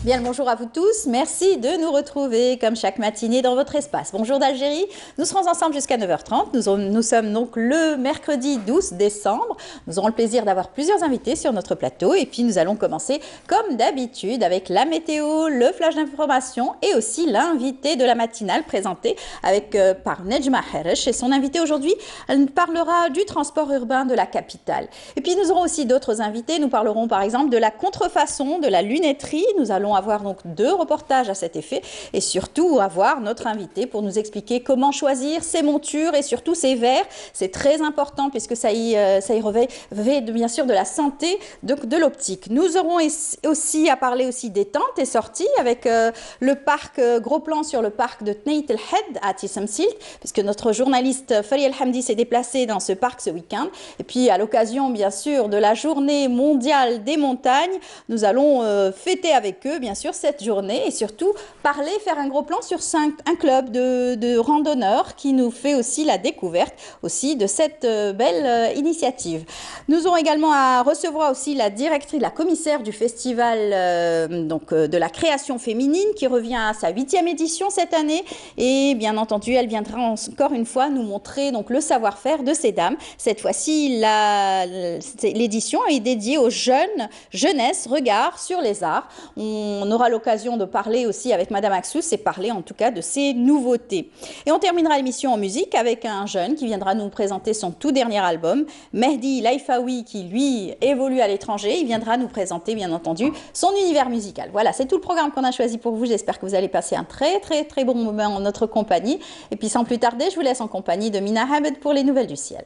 Bien le bonjour à vous tous, merci de nous retrouver comme chaque matinée dans votre espace. Bonjour d'Algérie, nous serons ensemble jusqu'à 9h30, nous sommes donc le mercredi 12 décembre. Nous aurons le plaisir d'avoir plusieurs invités sur notre plateau et puis nous allons commencer comme d'habitude avec la météo, le flash d'information et aussi l'invité de la matinale présenté par Nejma Heresh. Et son invité aujourd'hui, elle nous parlera du transport urbain de la capitale. Et puis nous aurons aussi d'autres invités, nous parlerons par exemple de la contrefaçon, de la lunetterie. Nous allons avoir donc 2 reportages à cet effet et surtout avoir notre invité pour nous expliquer comment choisir ses montures et surtout ses verres. C'est très important puisque ça y revêt bien sûr de la santé de l'optique. Nous aurons aussi à parler aussi des tentes et sorties avec le parc, gros plan sur le parc de Tneit El Had à Tissamsilt puisque notre journaliste Fari El Hamdi s'est déplacé dans ce parc ce week-end. Et puis à l'occasion bien sûr de la journée mondiale des montagnes, nous allons fêter avec eux bien sûr cette journée et surtout faire un gros plan sur un club de randonneurs qui nous fait aussi la découverte aussi de cette belle initiative. Nous aurons également à recevoir aussi la directrice, la commissaire du festival de la création féminine qui revient à sa 8e édition cette année et bien entendu elle viendra encore une fois nous montrer donc le savoir-faire de ces dames. Cette fois-ci l'édition est dédiée aux jeunesse regard sur les arts. On aura l'occasion de parler aussi avec Madame Axous et parler en tout cas de ses nouveautés. Et on terminera l'émission en musique avec un jeune qui viendra nous présenter son tout dernier album, Mehdi Laifaoui, qui lui évolue à l'étranger. Il viendra nous présenter bien entendu son univers musical. Voilà, c'est tout le programme qu'on a choisi pour vous. J'espère que vous allez passer un très bon moment en notre compagnie. Et puis sans plus tarder, je vous laisse en compagnie de Mina Hamed pour les nouvelles du ciel.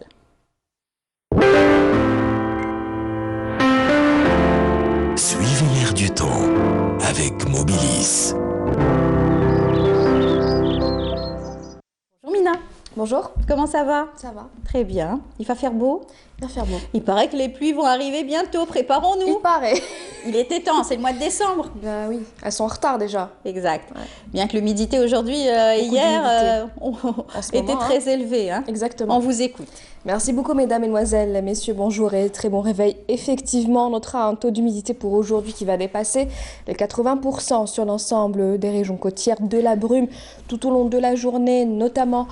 Suivez l'air du temps avec Mobilis. Bonjour Mina. Bonjour. Comment ça va? Ça va. Très bien. Il va faire beau? Il va faire beau. Il paraît que les pluies vont arriver bientôt. Préparons-nous. Il paraît. Il était temps, c'est le mois de décembre. Ben oui, elles sont en retard déjà. Exact. Ouais. Bien que l'humidité aujourd'hui et hier était très élevée. Hein. Exactement. On vous écoute. Merci beaucoup mesdames, mesdemoiselles, messieurs, bonjour et très bon réveil. Effectivement, on notera un taux d'humidité pour aujourd'hui qui va dépasser les 80% sur l'ensemble des régions côtières, de la brume tout au long de la journée, notamment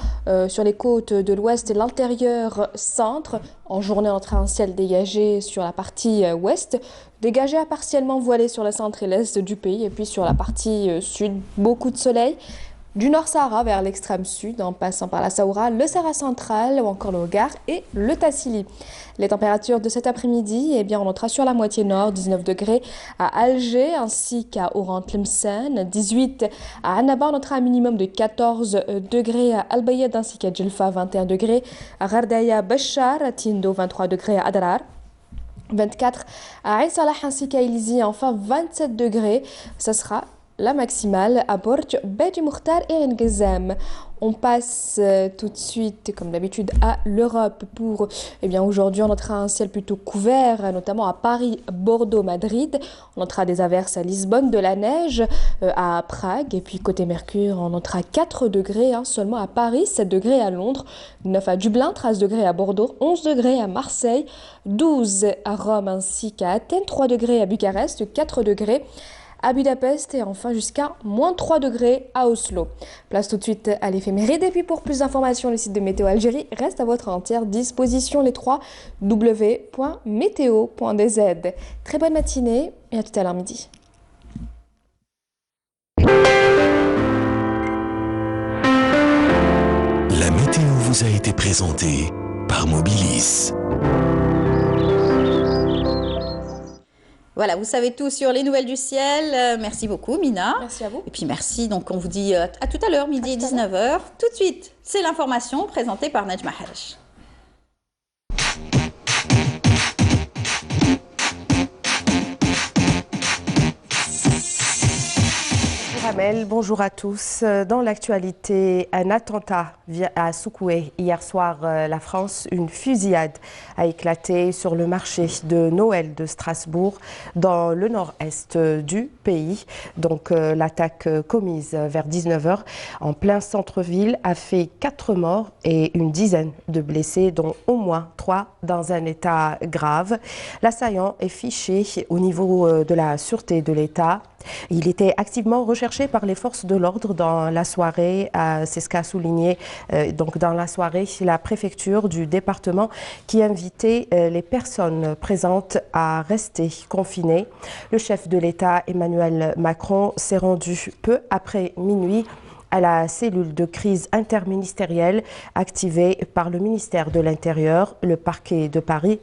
sur les côtes de l'ouest et l'intérieur centre. En journée, on notera un ciel dégagé sur la partie ouest, dégagé à partiellement voilé sur le centre et l'est du pays, et puis sur la partie sud, beaucoup de soleil. Du Nord Sahara vers l'extrême sud, en passant par la Saoura, le Sahara central ou encore le Hogar et le Tassili. Les températures de cet après-midi, eh bien, on notera sur la moitié nord 19 degrés à Alger ainsi qu'à Oran-Tlemcen, 18 à Annaba, on notera un minimum de 14 degrés à Al-Bayed ainsi qu'à Djelfa, 21 degrés à Gardaya, Bachar, à Tindo, 23 degrés à Adrar. 24 à Ain Salah ainsi qu'à Ilizi, enfin 27 degrés, ça sera la maximale à Borj, Bedi Mukhtar et Ngazam. On passe tout de suite, comme d'habitude, à l'Europe pour, eh bien, aujourd'hui, on notera un ciel plutôt couvert, notamment à Paris, Bordeaux, Madrid. On notera des averses à Lisbonne, de la neige à Prague. Et puis, côté Mercure, on notera 4 degrés seulement à Paris, 7 degrés à Londres, 9 à Dublin, 13 degrés à Bordeaux, 11 degrés à Marseille, 12 à Rome ainsi qu'à Athènes, 3 degrés à Bucarest, 4 degrés à Budapest et enfin jusqu'à moins 3 degrés à Oslo. Place tout de suite à l'éphéméride et puis pour plus d'informations, le site de Météo Algérie reste à votre entière disposition, les 3 w.meteo.dz. Très bonne matinée et à tout à l'heure midi. La météo vous a été présentée par Mobilis. Voilà, vous savez tout sur les nouvelles du ciel. Merci beaucoup, Mina. Merci à vous. Et puis merci. Donc, on vous dit à tout à l'heure, midi et 19h. Tout de suite, c'est l'information présentée par Nejma Heresh. Bonjour à tous. Dans l'actualité, un attentat à Soukoué. Hier soir, la France, une fusillade a éclaté sur le marché de Noël de Strasbourg, dans le nord-est du pays. Donc l'attaque commise vers 19h en plein centre-ville a fait 4 morts et une dizaine de blessés, dont au moins 3 dans un état grave. L'assaillant est fiché au niveau de la sûreté de l'État. Il était activement recherché par les forces de l'ordre dans la soirée. C'est ce qu'a souligné donc dans la soirée la préfecture du département qui invitait les personnes présentes à rester confinées. Le chef de l'État, Emmanuel Macron, s'est rendu peu après minuit à la cellule de crise interministérielle activée par le ministère de l'Intérieur. Le parquet de Paris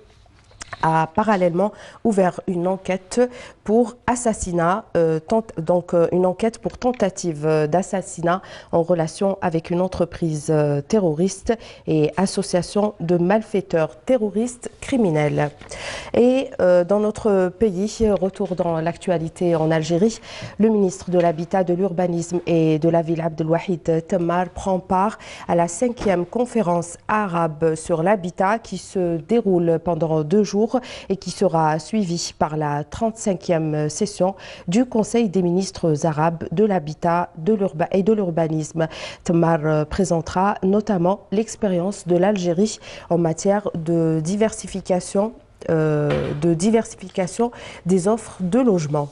a parallèlement ouvert une enquête pour assassinat, une enquête pour tentative d'assassinat en relation avec une entreprise terroriste et association de malfaiteurs terroristes criminels. Et dans notre pays, retour dans l'actualité en Algérie, le ministre de l'Habitat, de l'Urbanisme et de la ville Abdelwahid Temmar prend part à la 5e conférence arabe sur l'habitat qui se déroule pendant 2 jours et qui sera suivi par la 35e session du Conseil des ministres arabes de l'habitat et de l'urbanisme. Temmar présentera notamment l'expérience de l'Algérie en matière de diversification des offres de logement.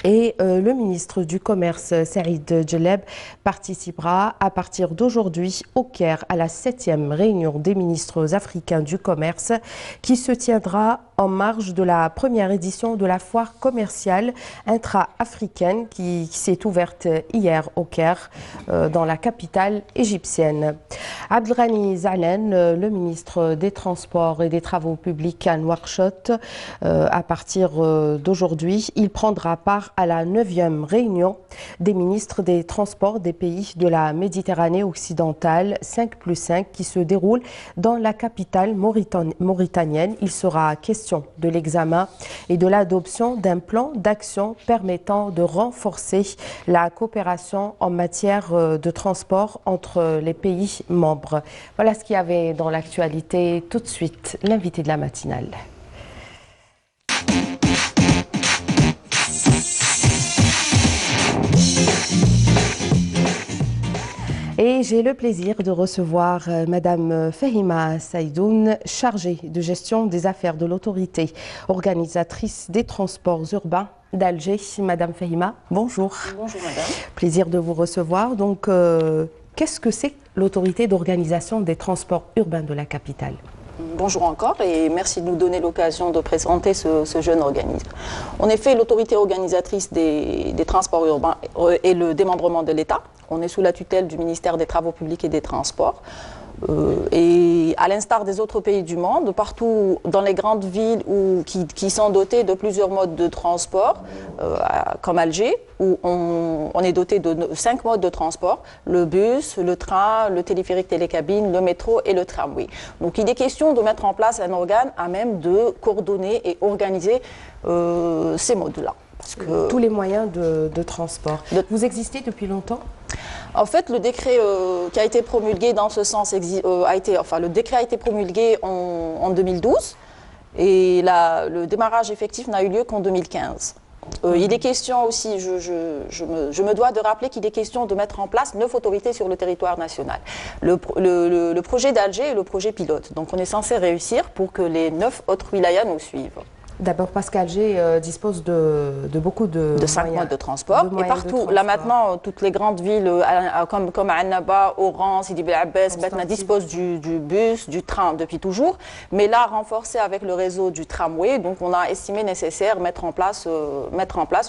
Et le ministre du Commerce, Saïd Djelleb, participera à partir d'aujourd'hui au Caire à la 7e réunion des ministres africains du commerce qui se tiendra en marge de la première édition de la foire commerciale intra-africaine qui s'est ouverte hier au Caire, dans la capitale égyptienne. Abdelghani Zalen, le ministre des Transports et des Travaux publics à Nouakchott, à partir d'aujourd'hui, il prendra part à la 9e réunion des ministres des Transports des pays de la Méditerranée occidentale 5+5 qui se déroule dans la capitale mauritanienne. Il sera question de l'examen et de l'adoption d'un plan d'action permettant de renforcer la coopération en matière de transport entre les pays membres. Voilà ce qu'il y avait dans l'actualité. Tout de suite, l'invité de la matinale. Et j'ai le plaisir de recevoir Madame Fahima Saïdoun, chargée de gestion des affaires de l'autorité organisatrice des transports urbains d'Alger. Madame Fahima, bonjour. Bonjour Madame. Plaisir de vous recevoir. Donc, qu'est-ce que c'est l'autorité d'organisation des transports urbains de la capitale ? Bonjour encore et merci de nous donner l'occasion de présenter ce jeune organisme. En effet, l'autorité organisatrice des transports urbains est le démembrement de l'État. On est sous la tutelle du ministère des Travaux publics et des Transports. Et à l'instar des autres pays du monde, partout dans les grandes villes qui sont dotées de plusieurs modes de transport, comme Alger, où on est doté de 5 modes de transport, le bus, le train, le téléphérique télécabine, le métro et le tramway. Donc il est question de mettre en place un organe à même de coordonner et organiser ces modes-là. Tous les moyens de transport. Vous existez depuis longtemps ? En fait, le décret qui a été promulgué dans ce sens le décret a été promulgué en 2012 et le démarrage effectif n'a eu lieu qu'en 2015. Il est question aussi, je me dois de rappeler qu'il est question de mettre en place 9 autorités sur le territoire national. Le projet d'Alger est le projet pilote, donc on est censé réussir pour que les 9 autres wilayas nous suivent. D'abord parce qu'Alger dispose de beaucoup de 5 modes de transport. Et partout, là maintenant, toutes les grandes villes comme Annaba, Oran, Sidi Bel Abbès, Batna disposent du bus, du train depuis toujours. Mais là, renforcé avec le réseau du tramway, donc on a estimé nécessaire mettre en place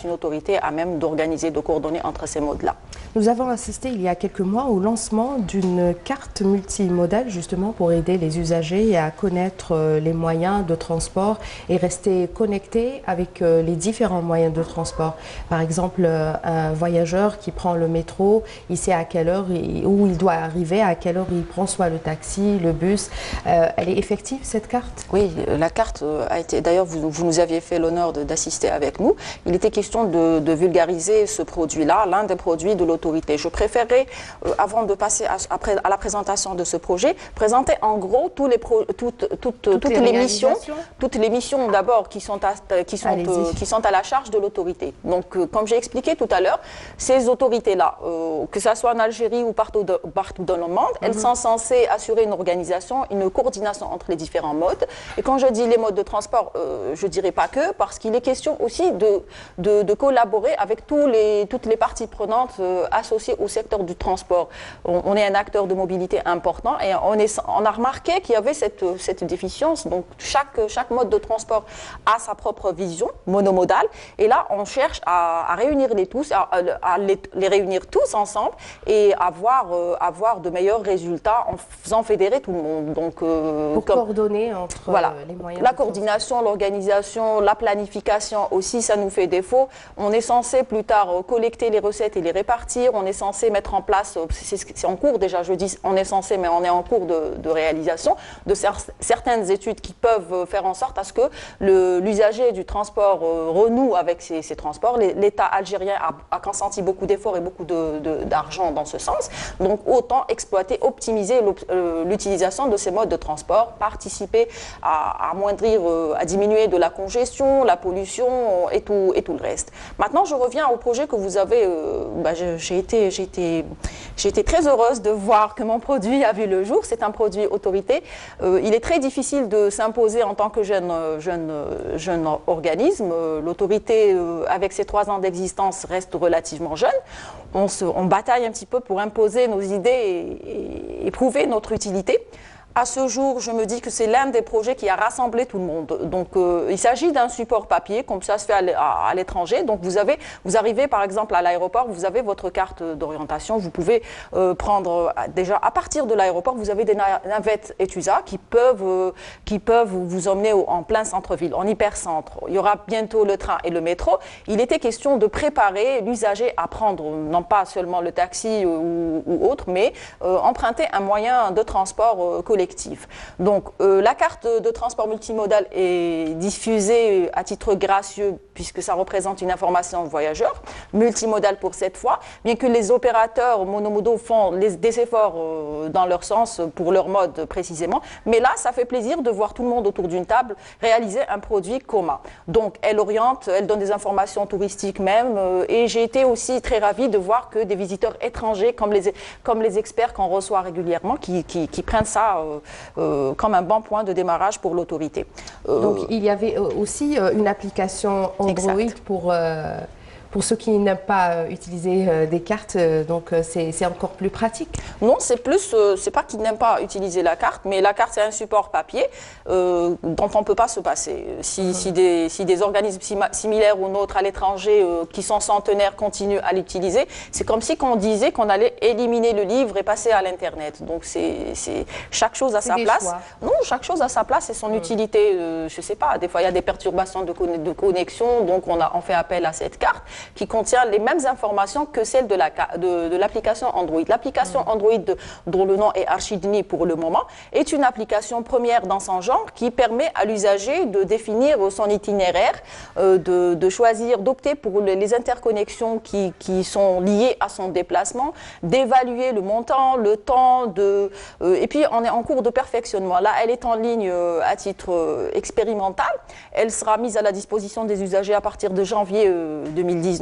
une autorité à même d'organiser, de coordonner entre ces modes-là. Nous avons assisté il y a quelques mois au lancement d'une carte multimodale justement pour aider les usagers à connaître les moyens de transport et rester connectés avec les différents moyens de transport. Par exemple, un voyageur qui prend le métro, il sait à quelle heure où il doit arriver, à quelle heure il prend soit le taxi, le bus. Elle est effective cette carte ? Oui, la carte a été, d'ailleurs vous nous aviez fait l'honneur d'assister avec nous. Il était question de vulgariser ce produit-là, l'un des produits de l'autorité. Je préférerais, avant de passer à la présentation de ce projet, présenter en gros toutes les missions d'abord transports qui sont à la charge de l'autorité. Donc, comme j'ai expliqué tout à l'heure, ces autorités-là, que ce soit en Algérie ou partout dans le monde, elles sont censées assurer une organisation, une coordination entre les différents modes. Et quand je dis les modes de transport, je ne dirais pas que, parce qu'il est question aussi de collaborer avec toutes les parties prenantes associées au secteur du transport. On est un acteur de mobilité important et on a remarqué qu'il y avait cette déficience. Donc, chaque mode de transport a sa propre vision monomodale. Et là, on cherche à réunir les tous, à les réunir tous ensemble et avoir de meilleurs résultats en faisant fédérer tout le monde. Donc, pour coordonner entre les moyens. La coordination, l'organisation, la planification aussi, ça nous fait défaut. On est censé plus tard collecter les recettes et les répartir. On est censé mettre en place, c'est en cours déjà, je dis on est censé, mais on est en cours de réalisation de certaines études qui peuvent faire en sorte à ce que l'usager du transport renoue avec ces transports. L'État algérien a consenti beaucoup d'efforts et beaucoup d'argent dans ce sens. Donc autant exploiter, optimiser l'utilisation de ces modes de transport, participer à amoindrir, à diminuer de la congestion, la pollution et tout le reste. Maintenant, je reviens au projet que vous avez. J'ai été très heureuse de voir que mon produit a vu le jour. C'est un produit autorité. Il est très difficile de s'imposer en tant que jeune organisme. L'autorité, avec ses 3 ans d'existence, reste relativement jeune. On bataille un petit peu pour imposer nos idées et prouver notre utilité. À ce jour, je me dis que c'est l'un des projets qui a rassemblé tout le monde. Donc, il s'agit d'un support papier, comme ça se fait à l'étranger. Donc, vous arrivez par exemple à l'aéroport, vous avez votre carte d'orientation. Vous pouvez prendre déjà à partir de l'aéroport, vous avez des navettes Etusa qui peuvent vous emmener en plein centre-ville, en hypercentre. Il y aura bientôt le train et le métro. Il était question de préparer l'usager à prendre non pas seulement le taxi ou autre, mais emprunter un moyen de transport collectif. Donc, la carte de transport multimodal est diffusée à titre gracieux puisque ça représente une information voyageur, multimodal pour cette fois, bien que les opérateurs monomodaux font des efforts dans leur sens pour leur mode précisément. Mais là, ça fait plaisir de voir tout le monde autour d'une table réaliser un produit commun. Donc, elle oriente, elle donne des informations touristiques même. Et j'ai été aussi très ravie de voir que des visiteurs étrangers, comme les experts qu'on reçoit régulièrement, qui prennent ça comme un bon point de démarrage pour l'autorité. Donc il y avait aussi une application Android pour ceux qui n'aiment pas utiliser des cartes, donc c'est encore plus pratique. Non, c'est pas qu'ils n'aiment pas utiliser la carte, mais la carte c'est un support papier dont on ne peut pas se passer. Si des organismes similaires ou nôtres à l'étranger qui sont centenaires continuent à l'utiliser, c'est comme si on disait qu'on allait éliminer le livre et passer à l'internet. Donc chaque chose à sa place. Choix. Non, chaque chose à sa place et son utilité. Je sais pas, des fois il y a des perturbations de connexion, donc on fait appel à cette carte qui contient les mêmes informations que celles de l'application Android. L'application Android, dont le nom est Archidni pour le moment, est une application première dans son genre qui permet à l'usager de définir son itinéraire, de choisir, d'opter pour les interconnexions qui sont liées à son déplacement, d'évaluer le montant, le temps, et puis on est en cours de perfectionnement. Là, elle est en ligne à titre expérimental. Elle sera mise à la disposition des usagers à partir de janvier 2019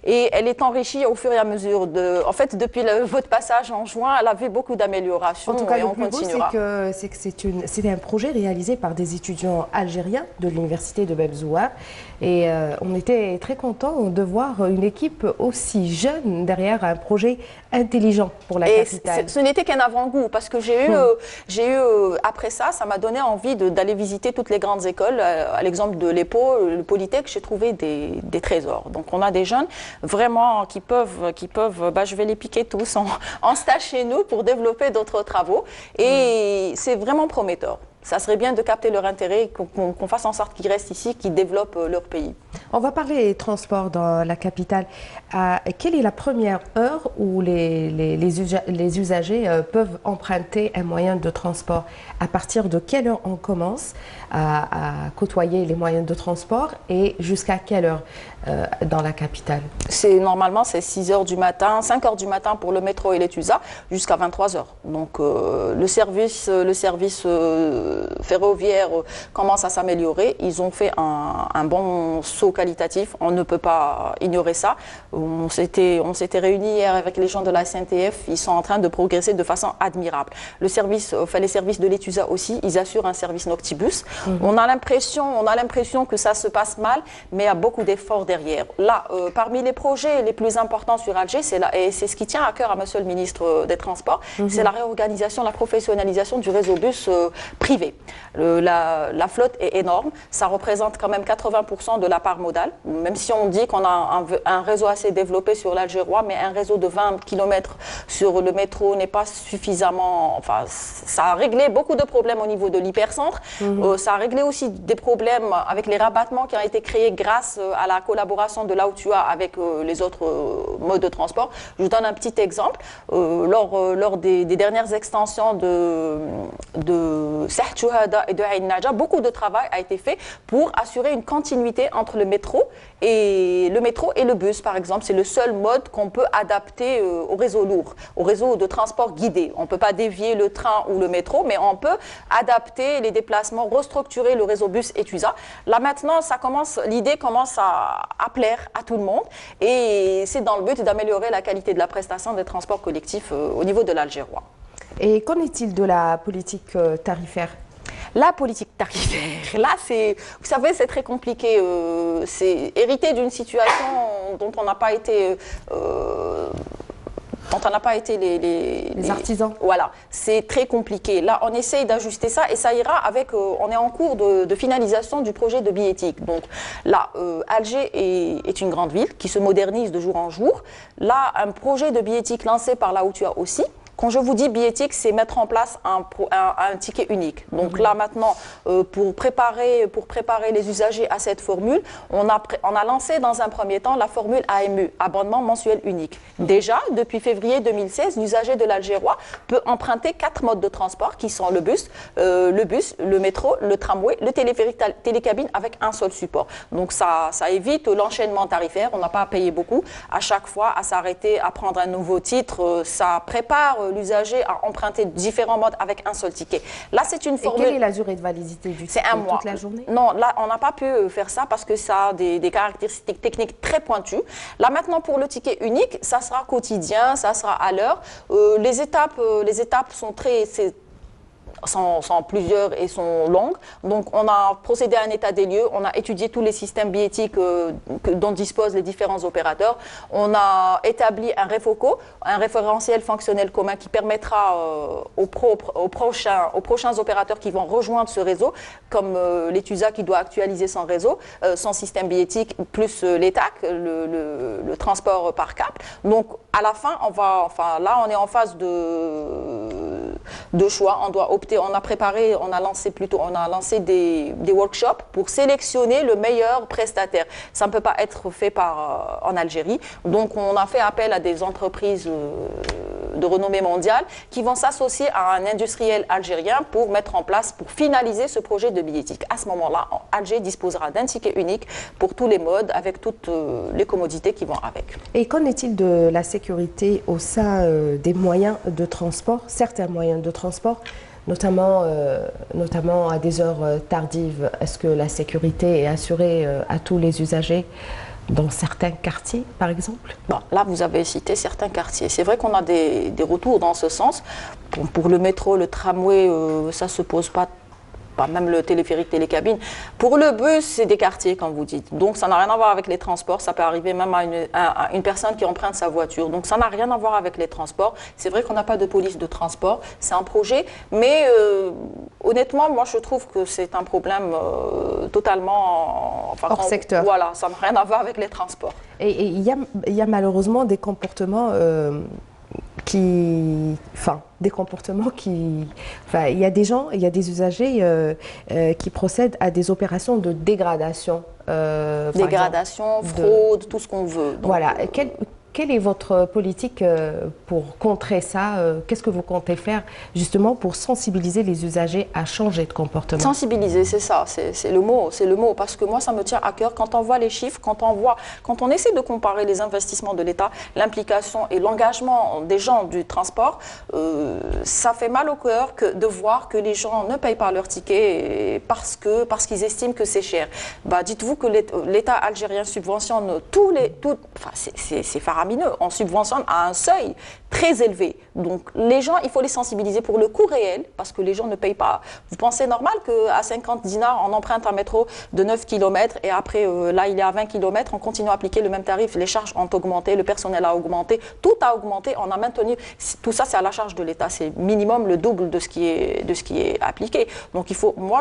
et elle est enrichie au fur et à mesure. En fait, depuis votre passage en juin, elle avait beaucoup d'améliorations. En tout cas, le plus beau, c'est que c'était un projet réalisé par des étudiants algériens de l'université de Bebzoua. Et on était très contents de voir une équipe aussi jeune derrière un projet intelligent pour la capitale. Ce n'était qu'un avant-goût, parce que j'ai eu après ça m'a donné envie d'aller visiter toutes les grandes écoles. À l'exemple de l'EPO, le Polytech, j'ai trouvé des trésors. Donc on a des jeunes vraiment qui peuvent je vais les piquer tous en stage chez nous pour développer d'autres travaux. Et c'est vraiment prometteur. Ça serait bien de capter leur intérêt, qu'on fasse en sorte qu'ils restent ici, qu'ils développent leur pays. On va parler des transports dans la capitale. Quelle est la première heure où les usagers peuvent emprunter un moyen de transport? À partir de quelle heure on commence à côtoyer les moyens de transport et jusqu'à quelle heure dans la capitale? Normalement, c'est 6 h du matin, 5 h du matin pour le métro et les TUSA, jusqu'à 23 h. Donc le service ferroviaire commence à s'améliorer. Ils ont fait un bon saut qualitatif. On ne peut pas ignorer ça. On s'était réunis hier avec les gens de la SNTF. Ils sont en train de progresser de façon admirable. Les services de l'ETUSA aussi, ils assurent un service Noctibus. On a l'impression que ça se passe mal, mais il y a beaucoup d'efforts derrière. Là, parmi les projets les plus importants sur Alger, et c'est ce qui tient à cœur à Monsieur le ministre des Transports, c'est la réorganisation, la professionnalisation du réseau bus privé. La flotte est énorme, ça représente quand même 80% de la part modale, même si on dit qu'on a un réseau assez développé sur l'Algérois, mais un réseau de 20 km sur le métro n'est pas suffisamment... Enfin, ça a réglé beaucoup de problèmes au niveau de l'hypercentre, ça a réglé aussi des problèmes avec les rabattements qui ont été créés grâce à la collaboration de l'Aoutua avec les autres modes de transport. Je vous donne un petit exemple. Lors des dernières extensions de Saht Chouhada et de Aïn Nadja, beaucoup de travail a été fait pour assurer une continuité entre le métro et le bus, par exemple. C'est le seul mode qu'on peut adapter au réseau lourd, au réseau de transport guidé. On ne peut pas dévier le train ou le métro, mais on peut adapter les déplacements, restructurer le réseau bus ETUSA. Là maintenant, l'idée commence à plaire à tout le monde et c'est dans le but d'améliorer la qualité de la prestation des transports collectifs au niveau de l'Algérois. Et qu'en est-il de la politique tarifaire ? La politique tarifaire, là, vous savez, c'est très compliqué. C'est hérité d'une situation dont on n'a pas été... les artisans. Voilà, c'est très compliqué. Là, on essaye d'ajuster ça et ça ira avec... on est en cours de finalisation du projet de billettique. Donc là, Alger est une grande ville qui se modernise de jour en jour. Là, un projet de billettique lancé par la Outua aussi. Quand je vous dis billettique, c'est mettre en place un ticket unique. Donc là maintenant, pour préparer les usagers à cette formule, on a lancé dans un premier temps la formule AMU, abonnement mensuel unique. Déjà, depuis février 2016, l'usager de l'Algérois peut emprunter 4 modes de transport qui sont le bus, le métro, le tramway, le téléphérique télécabine avec un seul support. Donc ça évite l'enchaînement tarifaire, on n'a pas à payer beaucoup. À chaque fois, à s'arrêter, à prendre un nouveau titre, ça prépare l'usager à emprunter différents modes avec un seul ticket. Là, c'est une formule... Et quelle est la durée de validité du ticket? C'est un mois. Toute la journée? Non, là, on n'a pas pu faire ça parce que ça a des caractéristiques techniques très pointues. Là, maintenant, pour le ticket unique, ça sera quotidien, ça sera à l'heure. Les étapes sont plusieurs et sont longues. Donc, on a procédé à un état des lieux, on a étudié tous les systèmes billettiques dont disposent les différents opérateurs. On a établi un REFOCO, un référentiel fonctionnel commun qui permettra aux prochains opérateurs qui vont rejoindre ce réseau, comme l'ETUSA qui doit actualiser son réseau, son système billettique, plus l'ETAC, le transport par cap. Donc, à la fin, là, on est en phase de choix. On doit opter, on a lancé des workshops pour sélectionner le meilleur prestataire. Ça ne peut pas être fait en Algérie. Donc, on a fait appel à des entreprises de renommée mondiale qui vont s'associer à un industriel algérien pour finaliser ce projet de billettique. À ce moment-là, Alger disposera d'un ticket unique pour tous les modes avec toutes les commodités qui vont avec. Et qu'en est-il de la sécurité au sein des moyens de transport, certains moyens de transport, notamment à des heures tardives? Est-ce que la sécurité est assurée à tous les usagers dans certains quartiers, par exemple? Bon, là, vous avez cité certains quartiers. C'est vrai qu'on a des retours dans ce sens. Pour le métro, le tramway, ça ne se pose pas, même le téléphérique télécabine. Pour le bus, c'est des quartiers, comme vous dites. Donc, ça n'a rien à voir avec les transports. Ça peut arriver même à une personne qui emprunte sa voiture. Donc, ça n'a rien à voir avec les transports. C'est vrai qu'on n'a pas de police de transport. C'est un projet. Mais honnêtement, moi, je trouve que c'est un problème totalement... hors secteur. Voilà, ça n'a rien à voir avec les transports. Et il y a malheureusement des comportements il y a des usagers qui procèdent à des opérations de dégradation. Dégradation, fraude, tout ce qu'on veut. Donc, voilà. quelle est votre politique pour contrer ça? Qu'est-ce que vous comptez faire justement pour sensibiliser les usagers à changer de comportement? Sensibiliser, c'est ça, c'est le mot, parce que moi ça me tient à cœur quand on voit les chiffres, quand on essaie de comparer les investissements de l'État, l'implication et l'engagement des gens du transport, ça fait mal au cœur de voir que les gens ne payent pas leur ticket parce qu'ils estiment que c'est cher. Bah, dites-vous que l'État algérien subventionne c'est faramineux, on subventionne à un seuil très élevé. Donc les gens, il faut les sensibiliser pour le coût réel, parce que les gens ne payent pas. Vous pensez normal qu'à 50 dinars, on emprunte un métro de 9 km et après, là, il est à 20 km, on continue à appliquer le même tarif, les charges ont augmenté, le personnel a augmenté, tout a augmenté, on a maintenu. Tout ça, c'est à la charge de l'État, c'est minimum le double de ce qui est appliqué. Donc il faut, moi,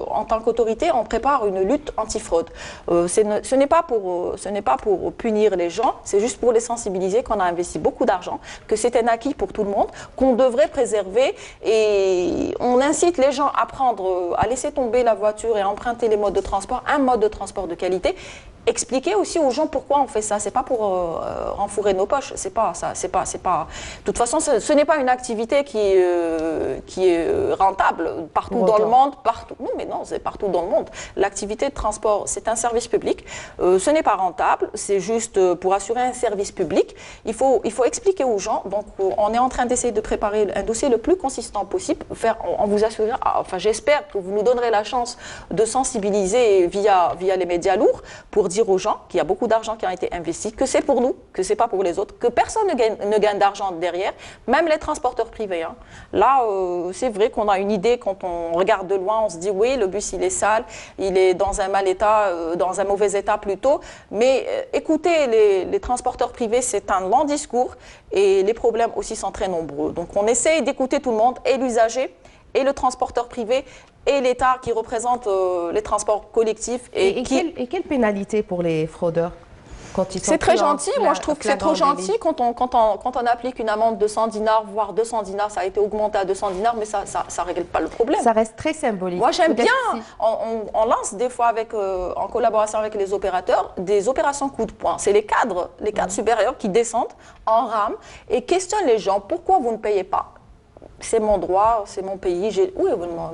en tant qu'autorité, on prépare une lutte antifraude. Ce n'est pas pour punir les gens, c'est juste pour les sensibiliser qu'on a investi beaucoup d'argent, que c'est un acquis pour tout le monde, qu'on devrait préserver, et on incite les gens à laisser tomber la voiture et à emprunter les modes de transport, un mode de transport de qualité. Expliquer aussi aux gens pourquoi on fait ça. C'est pas pour renflouer nos poches. C'est pas ça. C'est pas. De toute façon, ce n'est pas une activité qui est rentable partout dans le monde. Partout. Non, mais non, c'est partout dans le monde. L'activité de transport, c'est un service public. Ce n'est pas rentable. C'est juste pour assurer un service public. Il faut expliquer aux gens. Donc, on est en train d'essayer de préparer un dossier le plus consistant possible. En vous assurant. Enfin, j'espère que vous nous donnerez la chance de sensibiliser via les médias lourds pour dire aux gens qu'il y a beaucoup d'argent qui a été investi, que c'est pour nous, que c'est pas pour les autres, que personne ne gagne d'argent derrière, même les transporteurs privés. Hein. Là, c'est vrai qu'on a une idée, quand on regarde de loin, on se dit oui, le bus il est sale, il est dans un mal état, dans un mauvais état plutôt, mais écoutez, les transporteurs privés, c'est un long discours et les problèmes aussi sont très nombreux. Donc on essaye d'écouter tout le monde, et l'usager, et le transporteur privé, et l'État qui représente les transports collectifs. Et quelle pénalité pour les fraudeurs quand ils sont... C'est très gentil, moi je trouve que c'est trop gentil quand on applique une amende de 100 dinars, voire 200 dinars, ça a été augmenté à 200 dinars, mais ça ne règle pas le problème. Ça reste très symbolique. Moi j'aime bien, on lance des fois en collaboration avec les opérateurs, des opérations coup de poing. C'est les cadres supérieurs qui descendent en rame et questionnent les gens, pourquoi vous ne payez pas? C'est mon droit, c'est mon pays. Oui,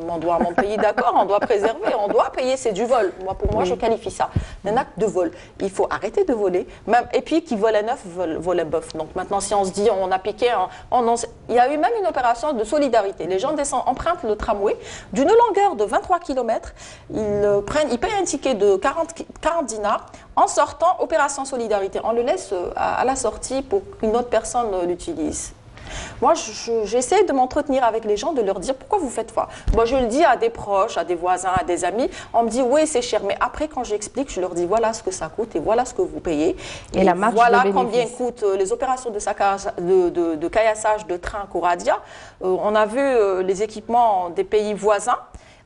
mon droit, mon pays, d'accord, on doit préserver, on doit payer, c'est du vol. Pour moi, je qualifie ça d'un acte de vol. Il faut arrêter de voler. Et puis, qui vole un œuf, vole un bœuf. Donc maintenant, si on se dit, on a piqué, il y a eu même une opération de solidarité. Les gens empruntent le tramway d'une longueur de 23 km. Ils payent un ticket de 40 dinars. En sortant, opération solidarité. On le laisse à la sortie pour qu'une autre personne l'utilise. Moi, j'essaie de m'entretenir avec les gens, de leur dire pourquoi vous faites ça. Moi, je le dis à des proches, à des voisins, à des amis. On me dit oui, c'est cher. Mais après, quand j'explique, je leur dis voilà ce que ça coûte et voilà ce que vous payez. Et la marge voilà de combien coûtent les opérations de caillassage de train Coradia. On a vu les équipements des pays voisins.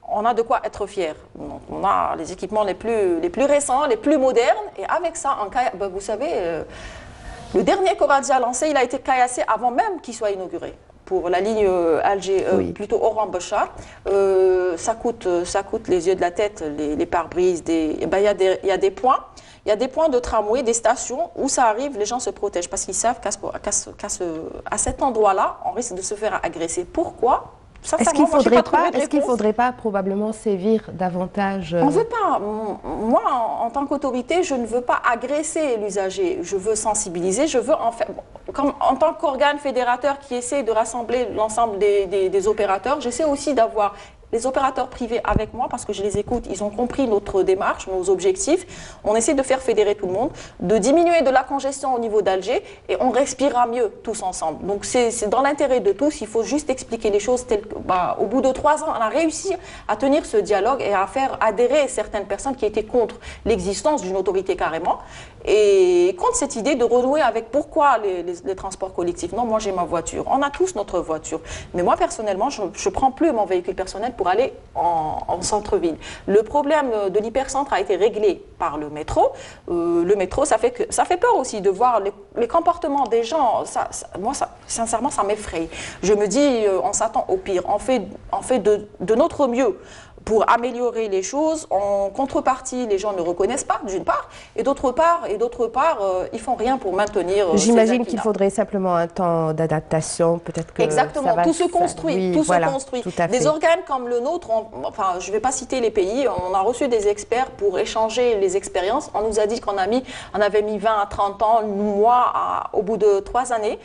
On a de quoi être fiers. Donc, on a les équipements les plus récents, les plus modernes. Et avec ça, vous savez... Le dernier Coradia lancé, il a été caillassé avant même qu'il soit inauguré. Pour la ligne Alger, plutôt Oran-Béchar, ça coûte les yeux de la tête, les pare-brises. Il y a des points. Il y a des points de tramway, des stations où ça arrive, les gens se protègent parce qu'ils savent qu'à cet endroit-là, on risque de se faire agresser. Pourquoi ? Est-ce qu'il ne faudrait pas probablement sévir davantage On ne veut pas. Moi, en tant qu'autorité, je ne veux pas agresser l'usager. Je veux sensibiliser. Je veux en faire. En tant qu'organe fédérateur qui essaie de rassembler l'ensemble des opérateurs, j'essaie aussi d'avoir les opérateurs privés avec moi parce que je les écoute, ils ont compris notre démarche, nos objectifs. On essaie de faire fédérer tout le monde, de diminuer de la congestion au niveau d'Alger et on respirera mieux tous ensemble. Donc c'est dans l'intérêt de tous, il faut juste expliquer les choses telles que, au bout de 3 ans, on a réussi à tenir ce dialogue et à faire adhérer certaines personnes qui étaient contre l'existence d'une autorité carrément et contre cette idée de renouer avec pourquoi les transports collectifs. Non, moi j'ai ma voiture, on a tous notre voiture. Mais moi personnellement, je ne prends plus mon véhicule personnel pour aller en centre-ville. Le problème de l'hypercentre a été réglé par le métro. Le métro, ça fait peur aussi de voir les comportements des gens. Moi, sincèrement, ça m'effraie. Je me dis, on s'attend au pire. On fait de notre mieux pour améliorer les choses. En contrepartie, les gens ne reconnaissent pas, d'une part, et d'autre part, ils font rien pour maintenir. J'imagine qu'il faudrait simplement un temps d'adaptation, peut-être que exactement, ça va tout se construit, oui, tout voilà, se construit. Tout à fait. Des organes comme le nôtre, enfin, je ne vais pas citer les pays, on a reçu des experts pour échanger les expériences. On nous a dit qu'on avait mis 20 à 30 ans, moi, au bout de 3 années.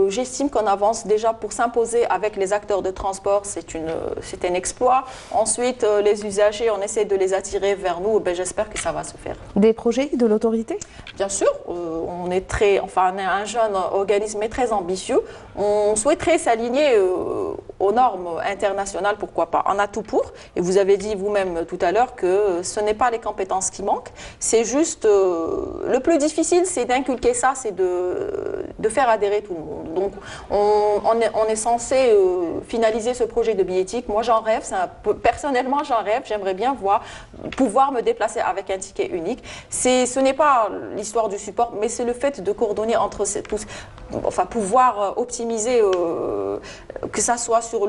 J'estime qu'on avance déjà pour s'imposer avec les acteurs de transport, c'est un exploit. Ensuite, les usagers, on essaie de les attirer vers nous, ben, j'espère que ça va se faire. Des projets de l'autorité? Bien sûr, on est un jeune organisme mais très ambitieux. On souhaiterait s'aligner aux normes internationales, pourquoi pas. On a tout pour, et vous avez dit vous-même tout à l'heure que ce n'est pas les compétences qui manquent, c'est juste, le plus difficile c'est d'inculquer ça, c'est de faire adhérer tout le monde. Donc on est censé finaliser ce projet de billettique. Moi j'en rêve, personnellement j'en rêve, j'aimerais bien pouvoir me déplacer avec un ticket unique. Ce n'est pas l'histoire du support, mais c'est le fait de coordonner entre tous, enfin pouvoir optimiser, que ça soit sur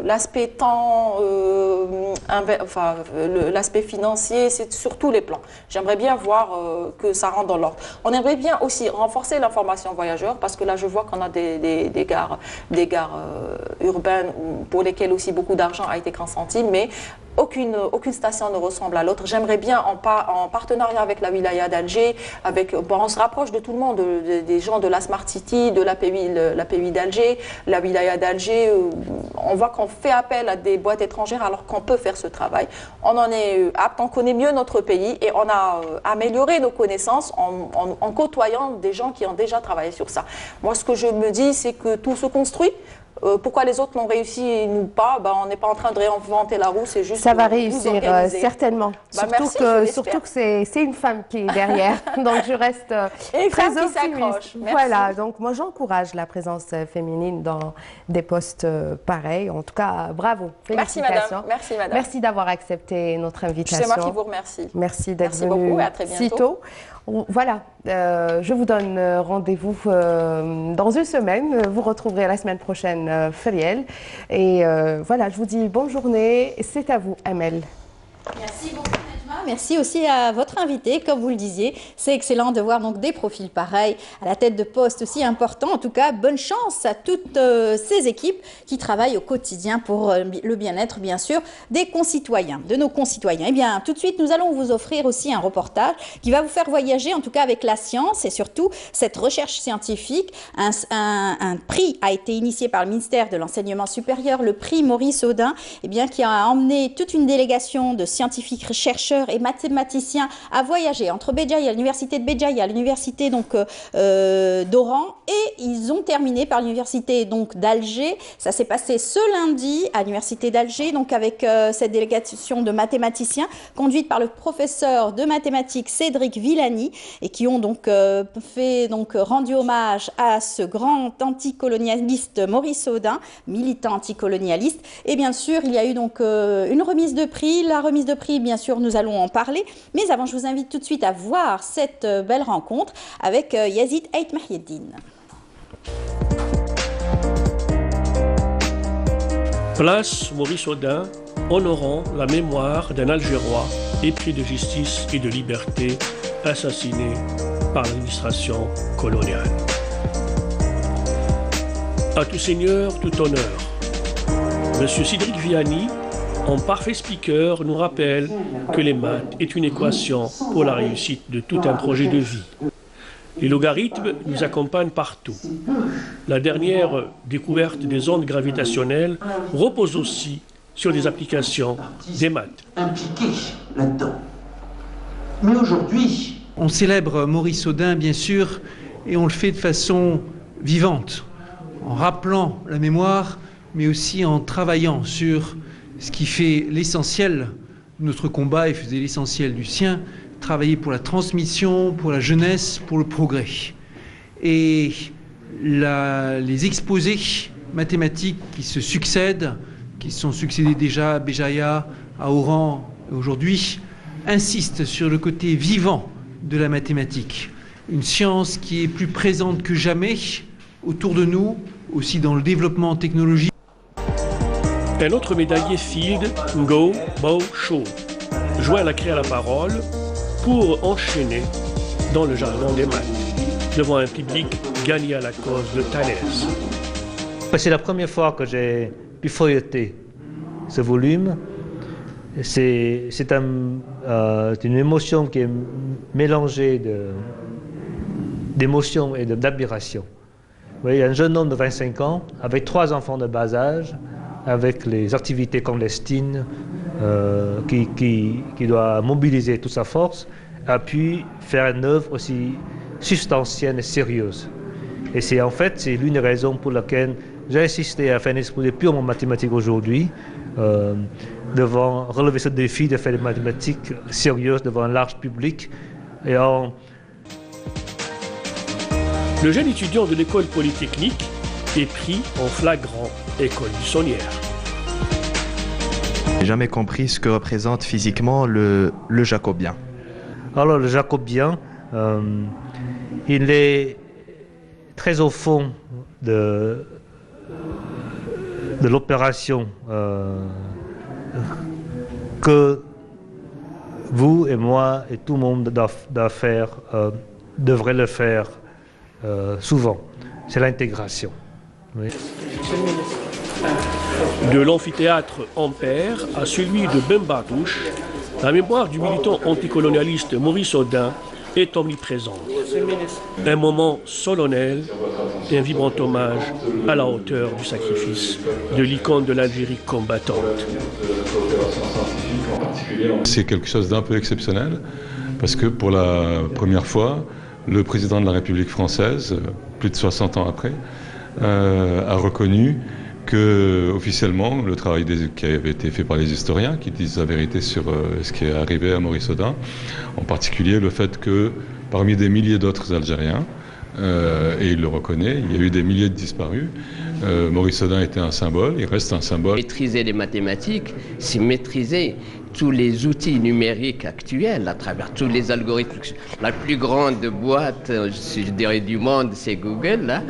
l'aspect temps, l'aspect financier, c'est sur tous les plans. J'aimerais bien voir que ça rentre dans l'ordre. On aimerait bien aussi renforcer l'information voyageurs, parce que là je vois qu'on a des gares urbaines pour lesquelles aussi beaucoup d'argent a été consenti, mais aucune station ne ressemble à l'autre. J'aimerais bien, en partenariat avec la wilaya d'Alger, on se rapproche de tout le monde, des gens de la Smart City, de la PUI d'Alger, la wilaya d'Alger. On voit qu'on fait appel à des boîtes étrangères alors qu'on peut faire ce travail. On en est apte, on connaît mieux notre pays et on a amélioré nos connaissances en côtoyant des gens qui ont déjà travaillé sur ça. Moi, ce que je me dis, c'est que tout se construit. Pourquoi les autres l'ont réussi et nous pas, on n'est pas en train de réinventer la roue, c'est juste... Ça va réussir, certainement. Surtout que c'est une femme qui est derrière, donc je reste très optimiste. Voilà, donc moi j'encourage la présence féminine dans des postes pareils. En tout cas, bravo, félicitations. Merci madame. Merci d'avoir accepté notre invitation. C'est moi qui vous remercie. Merci d'être venue beaucoup et à très bientôt. si tôt. Voilà, je vous donne rendez-vous dans une semaine. Vous retrouverez la semaine prochaine Feriel. Et voilà, je vous dis bonne journée. C'est à vous, Amel. Merci beaucoup. Merci aussi à votre invité, comme vous le disiez. C'est excellent de voir donc des profils pareils à la tête de postes aussi importants. En tout cas, bonne chance à toutes ces équipes qui travaillent au quotidien pour le bien-être, bien sûr, des concitoyens, de nos concitoyens. Eh bien, tout de suite, nous allons vous offrir aussi un reportage qui va vous faire voyager, en tout cas avec la science et surtout cette recherche scientifique. Un prix a été initié par le ministère de l'Enseignement supérieur, le prix Maurice Audin, eh bien, qui a emmené toute une délégation de scientifiques chercheurs et mathématiciens à voyager entre Béjaïa, l'université de Béjaïa, l'université donc d'Oran, et ils ont terminé par l'université donc d'Alger. Ça s'est passé ce lundi à l'université d'Alger, donc avec cette délégation de mathématiciens conduite par le professeur de mathématiques Cédric Villani, et qui ont donc rendu hommage à ce grand anticolonialiste Maurice Audin, militant anticolonialiste. Et bien sûr, il y a eu donc une remise de prix. La remise de prix, bien sûr, nous allons en parler. Mais avant, je vous invite tout de suite à voir cette belle rencontre avec Yazid Ait Mahieddine. Place Maurice Audin, honorant la mémoire d'un Algérois épris de justice et de liberté, assassiné par l'administration coloniale. À tout seigneur, tout honneur. Monsieur Cédric Villani, en parfait speaker, nous rappelle que les maths est une équation pour la réussite de tout un projet de vie. Les logarithmes nous accompagnent partout. La dernière découverte des ondes gravitationnelles repose aussi sur des applications des maths. Impliqués là-dedans. Mais aujourd'hui, on célèbre Maurice Audin, bien sûr, et on le fait de façon vivante, en rappelant la mémoire, mais aussi en travaillant sur ce qui fait l'essentiel de notre combat et faisait l'essentiel du sien, travailler pour la transmission, pour la jeunesse, pour le progrès. Et les exposés mathématiques qui se succèdent, qui sont succédés déjà à Béjaïa, à Oran aujourd'hui, insistent sur le côté vivant de la mathématique. Une science qui est plus présente que jamais autour de nous, aussi dans le développement technologique. Un autre médaillé Field, Ngo Bo Cho, joint la craie à la parole pour enchaîner dans le jargon des maths, devant un public gagné à la cause de Thalès. C'est la première fois que j'ai pu feuilleter ce volume. C'est une émotion qui est mélangée d'émotion et d'admiration. Vous voyez, un jeune homme de 25 ans, avec 3 enfants de bas âge, avec les activités clandestines, qui doit mobiliser toute sa force, a pu faire une œuvre aussi substantielle et sérieuse. Et c'est l'une des raisons pour laquelle j'ai insisté à faire un exposé purement mathématique aujourd'hui, devant relever ce défi de faire des mathématiques sérieuses devant un large public. Le jeune étudiant de l'école polytechnique est pris en flagrant école buissonnière. Je n'ai jamais compris ce que représente physiquement le jacobien. Alors le jacobien, il est très au fond de l'opération que vous et moi et tout le monde devrait le faire souvent. C'est l'intégration. Oui. De l'amphithéâtre Ampère à celui de Bemba-Touche, la mémoire du militant anticolonialiste Maurice Audin est omniprésente. Un moment solennel et un vibrant hommage à la hauteur du sacrifice de l'icône de l'Algérie combattante. C'est quelque chose d'un peu exceptionnel parce que pour la première fois, le président de la République française, plus de 60 ans après, a reconnu que officiellement le travail qui avait été fait par les historiens qui disent la vérité sur ce qui est arrivé à Maurice Audin, en particulier le fait que parmi des milliers d'autres Algériens, et il le reconnaît, il y a eu des milliers de disparus, Maurice Audin était un symbole, il reste un symbole. Maîtriser les mathématiques, c'est maîtriser tous les outils numériques actuels à travers tous les algorithmes. La plus grande boîte, je dirais, du monde, c'est Google, là.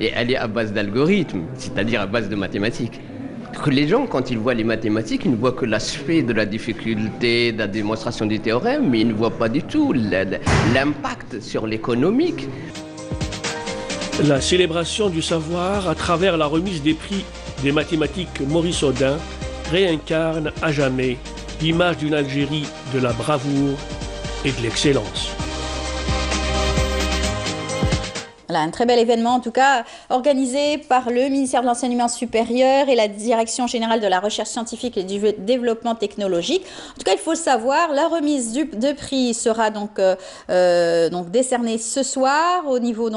Et elle est à base d'algorithmes, c'est-à-dire à base de mathématiques. Que les gens, quand ils voient les mathématiques, ils ne voient que l'aspect de la difficulté, de la démonstration du théorème, mais ils ne voient pas du tout l'impact sur l'économique. La célébration du savoir à travers la remise des prix des mathématiques Maurice Audin réincarne à jamais l'image d'une Algérie de la bravoure et de l'excellence. Voilà, un très bel événement, en tout cas, organisé par le ministère de l'Enseignement supérieur et la Direction générale de la recherche scientifique et du développement technologique. En tout cas, il faut le savoir, la remise de prix sera donc décernée ce soir au niveau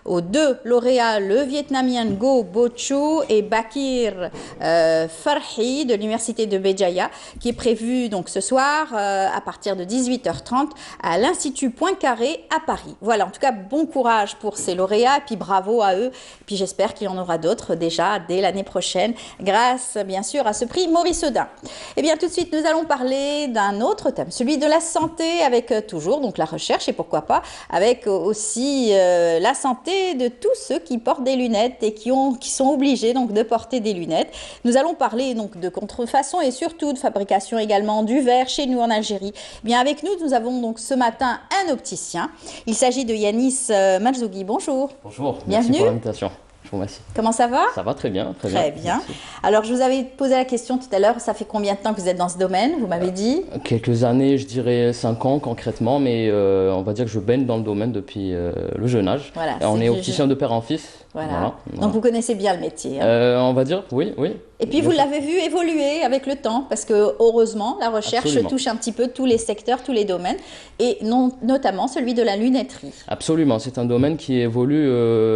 aux 2 lauréats, le Vietnamien Ngo Bo Cho et Bakir Farhi de l'Université de Béjaïa, qui est prévu donc ce soir à partir de 18h30 à l'Institut Poincaré à Paris. Voilà, en tout cas, bon courage pour ces lauréats, et puis bravo à eux. Et puis j'espère qu'il y en aura d'autres déjà dès l'année prochaine, grâce bien sûr à ce prix Maurice Audin. Et bien tout de suite, nous allons parler d'un autre thème, celui de la santé, avec toujours donc la recherche et pourquoi pas avec aussi la santé de tous ceux qui portent des lunettes et qui sont obligés donc de porter des lunettes. Nous allons parler donc de contrefaçon et surtout de fabrication également du verre chez nous en Algérie. Eh bien avec nous avons donc ce matin un opticien. Il s'agit de Yanis Malzougui. Bonjour. Bonjour, bienvenue. Merci pour l'invitation. Je vous remercie. Comment ça va? Ça va très bien, très bien. Très bien. Merci. Alors, je vous avais posé la question tout à l'heure, ça fait combien de temps que vous êtes dans ce domaine? Vous m'avez dit? Quelques années, je dirais 5 ans concrètement, mais on va dire que je baigne dans le domaine depuis le jeune âge. Voilà, on est opticien de père en fils. Voilà. Donc, vous connaissez bien le métier. On va dire, oui. Et puis, vous l'avez vu évoluer avec le temps, parce que heureusement, la recherche touche un petit peu tous les secteurs, tous les domaines, et notamment celui de la lunetterie. Absolument, c'est un domaine qui évolue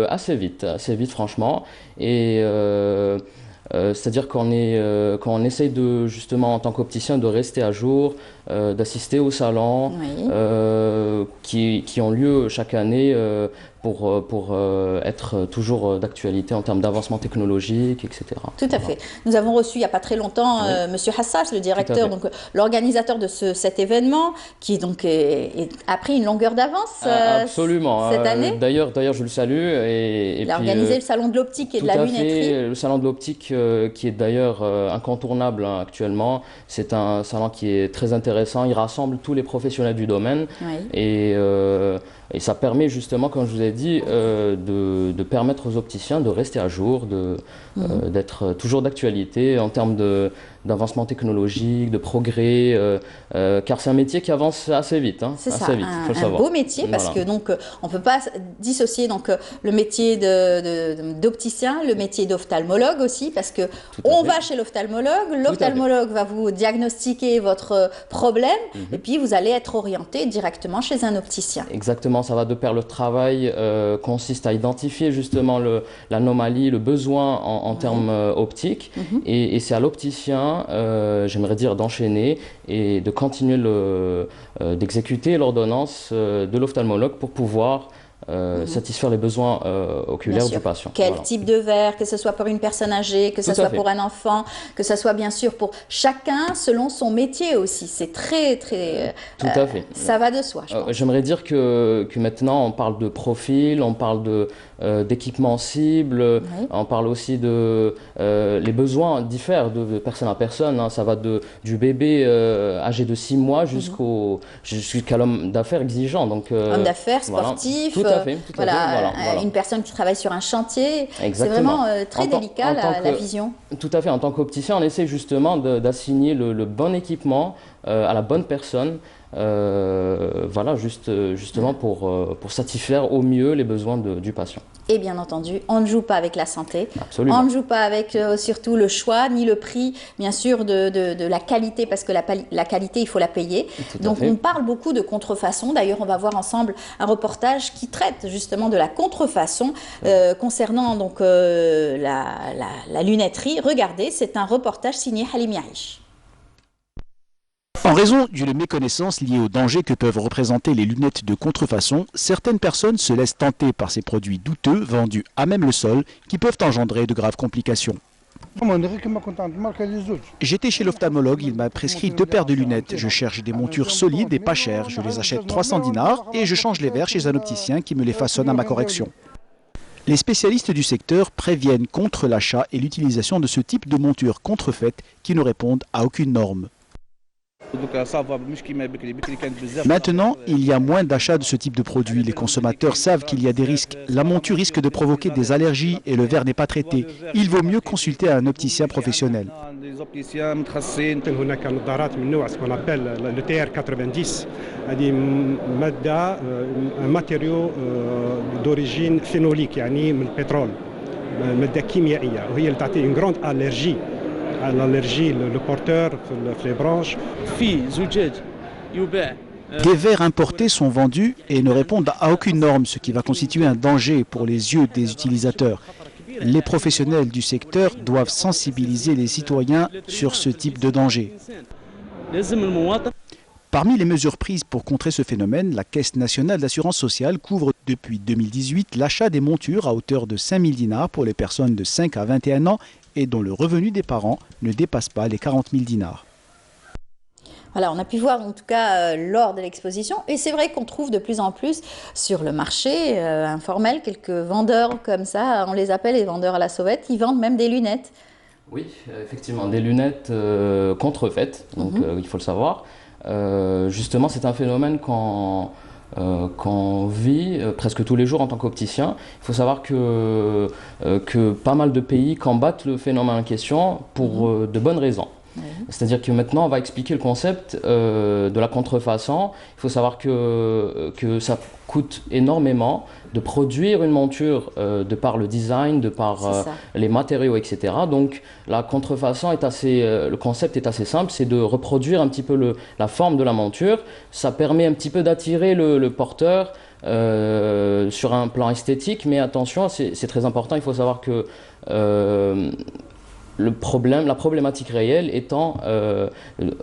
assez vite franchement. Et c'est-à-dire quand on essaye de, justement, en tant qu'opticien, de rester à jour, d'assister aux salons qui ont lieu chaque année pour être toujours d'actualité en termes d'avancement technologique, etc. Tout à fait. Nous avons reçu il n'y a pas très longtemps Monsieur Hassas, le directeur, donc l'organisateur de cet événement, qui donc a pris une longueur d'avance absolument cette année. D'ailleurs, je le salue. Il a organisé le salon de l'optique et de la lunetterie. Le salon de l'optique qui est d'ailleurs incontournable actuellement. C'est un salon qui est très intéressant. Il rassemble tous les professionnels du domaine et ça permet justement, comme je vous ai dit, de permettre aux opticiens de rester à jour, d'être toujours d'actualité en termes d'avancement technologique, de progrès, car c'est un métier qui avance assez vite. C'est ça, un beau métier, parce que donc on ne peut pas dissocier donc le métier d'opticien, le métier d'ophtalmologue aussi, parce que on va chez l'ophtalmologue va vous diagnostiquer votre problème, et puis vous allez être orienté directement chez un opticien. Exactement, ça va de pair. Le travail consiste à identifier justement l'anomalie, le besoin en termes optiques, et c'est à l'opticien, j'aimerais dire, d'enchaîner et de continuer d'exécuter l'ordonnance de l'ophtalmologue pour pouvoir satisfaire les besoins oculaires du patient. Quel type de verre, que ce soit pour une personne âgée, que ce soit pour un enfant, que ce soit bien sûr pour chacun selon son métier aussi. C'est très, très... Tout à fait. Ça va de soi, je pense. J'aimerais dire que maintenant, on parle de profil, on parle d'équipement cible, on parle aussi de... les besoins diffèrent de personne à personne. Ça va du bébé âgé de 6 mois jusqu'à l'homme d'affaires exigeant. Homme d'affaires, sportif... Une personne qui travaille sur un chantier. C'est vraiment très délicat la vision. Tout à fait. En tant qu'opticien, on essaie justement d'assigner le bon équipement à la bonne personne. Justement pour satisfaire au mieux les besoins du patient. Et bien entendu, on ne joue pas avec la santé. Absolument. On ne joue pas avec surtout le choix, ni le prix, bien sûr, de la qualité, parce que la qualité, il faut la payer. Donc on parle beaucoup de contrefaçon. D'ailleurs, on va voir ensemble un reportage qui traite justement de la contrefaçon concernant donc, la lunetterie. Regardez, c'est un reportage signé Halim Yahish. En raison d'une méconnaissance liée au danger que peuvent représenter les lunettes de contrefaçon, certaines personnes se laissent tenter par ces produits douteux vendus à même le sol qui peuvent engendrer de graves complications. J'étais chez l'ophtalmologue, il m'a prescrit 2 paires de lunettes. Je cherche des montures solides et pas chères. Je les achète 300 dinars et je change les verres chez un opticien qui me les façonne à ma correction. Les spécialistes du secteur préviennent contre l'achat et l'utilisation de ce type de montures contrefaites qui ne répondent à aucune norme. Maintenant, il y a moins d'achats de ce type de produits. Les consommateurs savent qu'il y a des risques. La monture risque de provoquer des allergies et le verre n'est pas traité. Il vaut mieux consulter un opticien professionnel. Le TR90 un matériau d'origine phénolique, يعني من البترول مادة كيميائية وهي اللي تعطي une grande allergie. L'allergie, le porteur, les branches. Des verres importés sont vendus et ne répondent à aucune norme, ce qui va constituer un danger pour les yeux des utilisateurs. Les professionnels du secteur doivent sensibiliser les citoyens sur ce type de danger. Parmi les mesures prises pour contrer ce phénomène, la Caisse nationale d'assurance sociale couvre depuis 2018 l'achat des montures à hauteur de 5 000 dinars pour les personnes de 5 à 21 ans et dont le revenu des parents ne dépasse pas les 40 000 dinars. Voilà, on a pu voir en tout cas lors de l'exposition, et c'est vrai qu'on trouve de plus en plus sur le marché informel quelques vendeurs comme ça, on les appelle les vendeurs à la sauvette, ils vendent même des lunettes. Oui, effectivement, des lunettes contrefaites, donc il faut le savoir. Justement, c'est un phénomène qu'on vit presque tous les jours en tant qu'opticien. Il faut savoir que pas mal de pays combattent le phénomène en question pour de bonnes raisons. C'est-à-dire que maintenant, on va expliquer le concept de la contrefaçon. Il faut savoir que ça coûte énormément de produire une monture de par le design, de par les matériaux, etc. Donc, la contrefaçon est le concept est assez simple, c'est de reproduire un petit peu la forme de la monture. Ça permet un petit peu d'attirer le porteur sur un plan esthétique, mais attention, c'est très important. Il faut savoir que la problématique réelle étant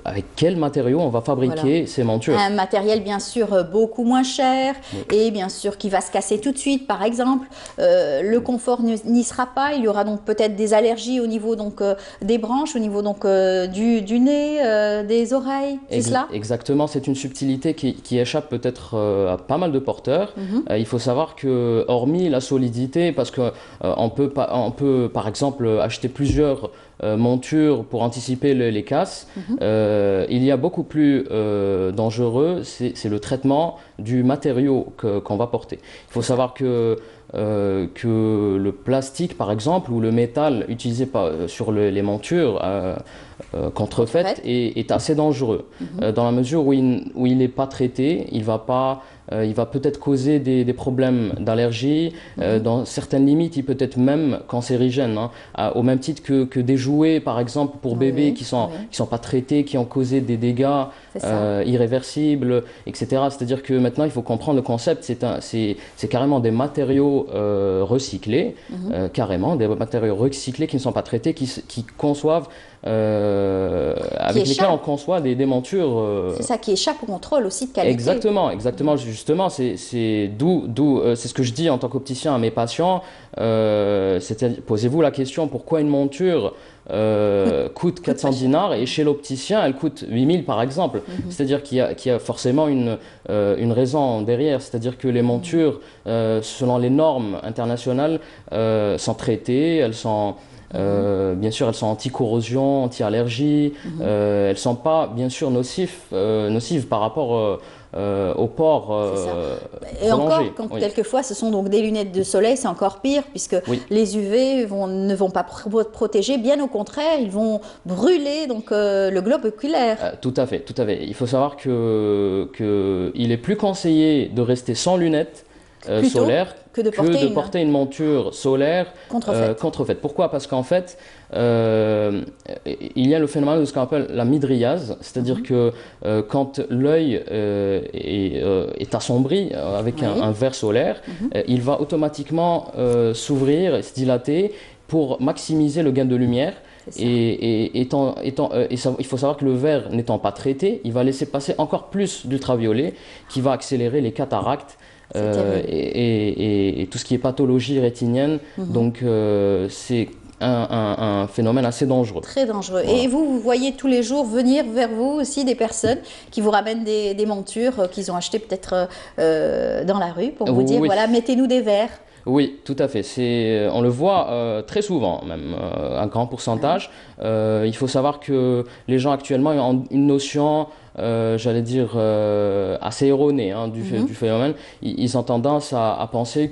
avec quel matériau on va fabriquer ces montures. Un matériel bien sûr beaucoup moins cher et bien sûr qui va se casser tout de suite par exemple. Le confort n'y sera pas, il y aura donc peut-être des allergies au niveau donc, des branches, au niveau donc, du nez, des oreilles, c'est cela? Exactement, c'est une subtilité qui échappe peut-être à pas mal de porteurs. Il faut savoir que hormis la solidité, parce qu'on peut par exemple acheter plusieurs montures pour anticiper les casses, il y a beaucoup plus dangereux, c'est le traitement du matériau qu'on va porter. Il faut savoir que le plastique par exemple ou le métal utilisé sur les montures contrefaites est assez dangereux dans la mesure où il n'est pas traité, il va peut-être causer des problèmes d'allergie, dans certaines limites il peut être même cancérigène, au même titre que des jouets par exemple pour bébés qui sont pas traités, qui ont causé des dégâts irréversibles, etc. C'est-à-dire que maintenant il faut comprendre le concept, c'est carrément des matériaux recyclés, carrément des matériaux recyclés qui ne sont pas traités, qui conçoivent avec lesquels on conçoit des montures. C'est ça qui échappe au contrôle aussi de qualité. Exactement. Justement, c'est ce que je dis en tant qu'opticien à mes patients. Posez-vous la question pourquoi une monture coûte 400 dinars et chez l'opticien elle coûte 8000 par exemple. C'est-à-dire qu'il y a forcément une raison derrière. C'est-à-dire que les montures, selon les normes internationales, sont traitées, elles sont bien sûr, elles sont anti-corrosion, anti-allergie. Elles ne sont pas, bien sûr, nocives par rapport au port et encore, quelquefois, ce sont donc des lunettes de soleil, c'est encore pire, puisque les UV ne vont pas protéger, bien au contraire, ils vont brûler donc, le globe oculaire. Tout à fait. Il faut savoir qu'il est plus conseillé de rester sans lunettes solaires que de porter une monture solaire contrefaite. Pourquoi? Parce qu'en fait, il y a le phénomène de ce qu'on appelle la mydriase, c'est-à-dire que quand l'œil est assombri avec un verre solaire, il va automatiquement s'ouvrir et se dilater pour maximiser le gain de lumière. Et il faut savoir que le verre n'étant pas traité, il va laisser passer encore plus d'ultraviolet qui va accélérer les cataractes. Et tout ce qui est pathologie rétinienne, donc c'est un phénomène assez dangereux. Très dangereux. Voilà. Et vous voyez tous les jours venir vers vous aussi des personnes qui vous ramènent des montures qu'ils ont achetées peut-être dans la rue pour vous dire voilà, mettez-nous des verres. Oui, tout à fait. On le voit très souvent, même un grand pourcentage. Il faut savoir que les gens actuellement ont une notion, j'allais dire, assez erronée du phénomène. Ils ont tendance à penser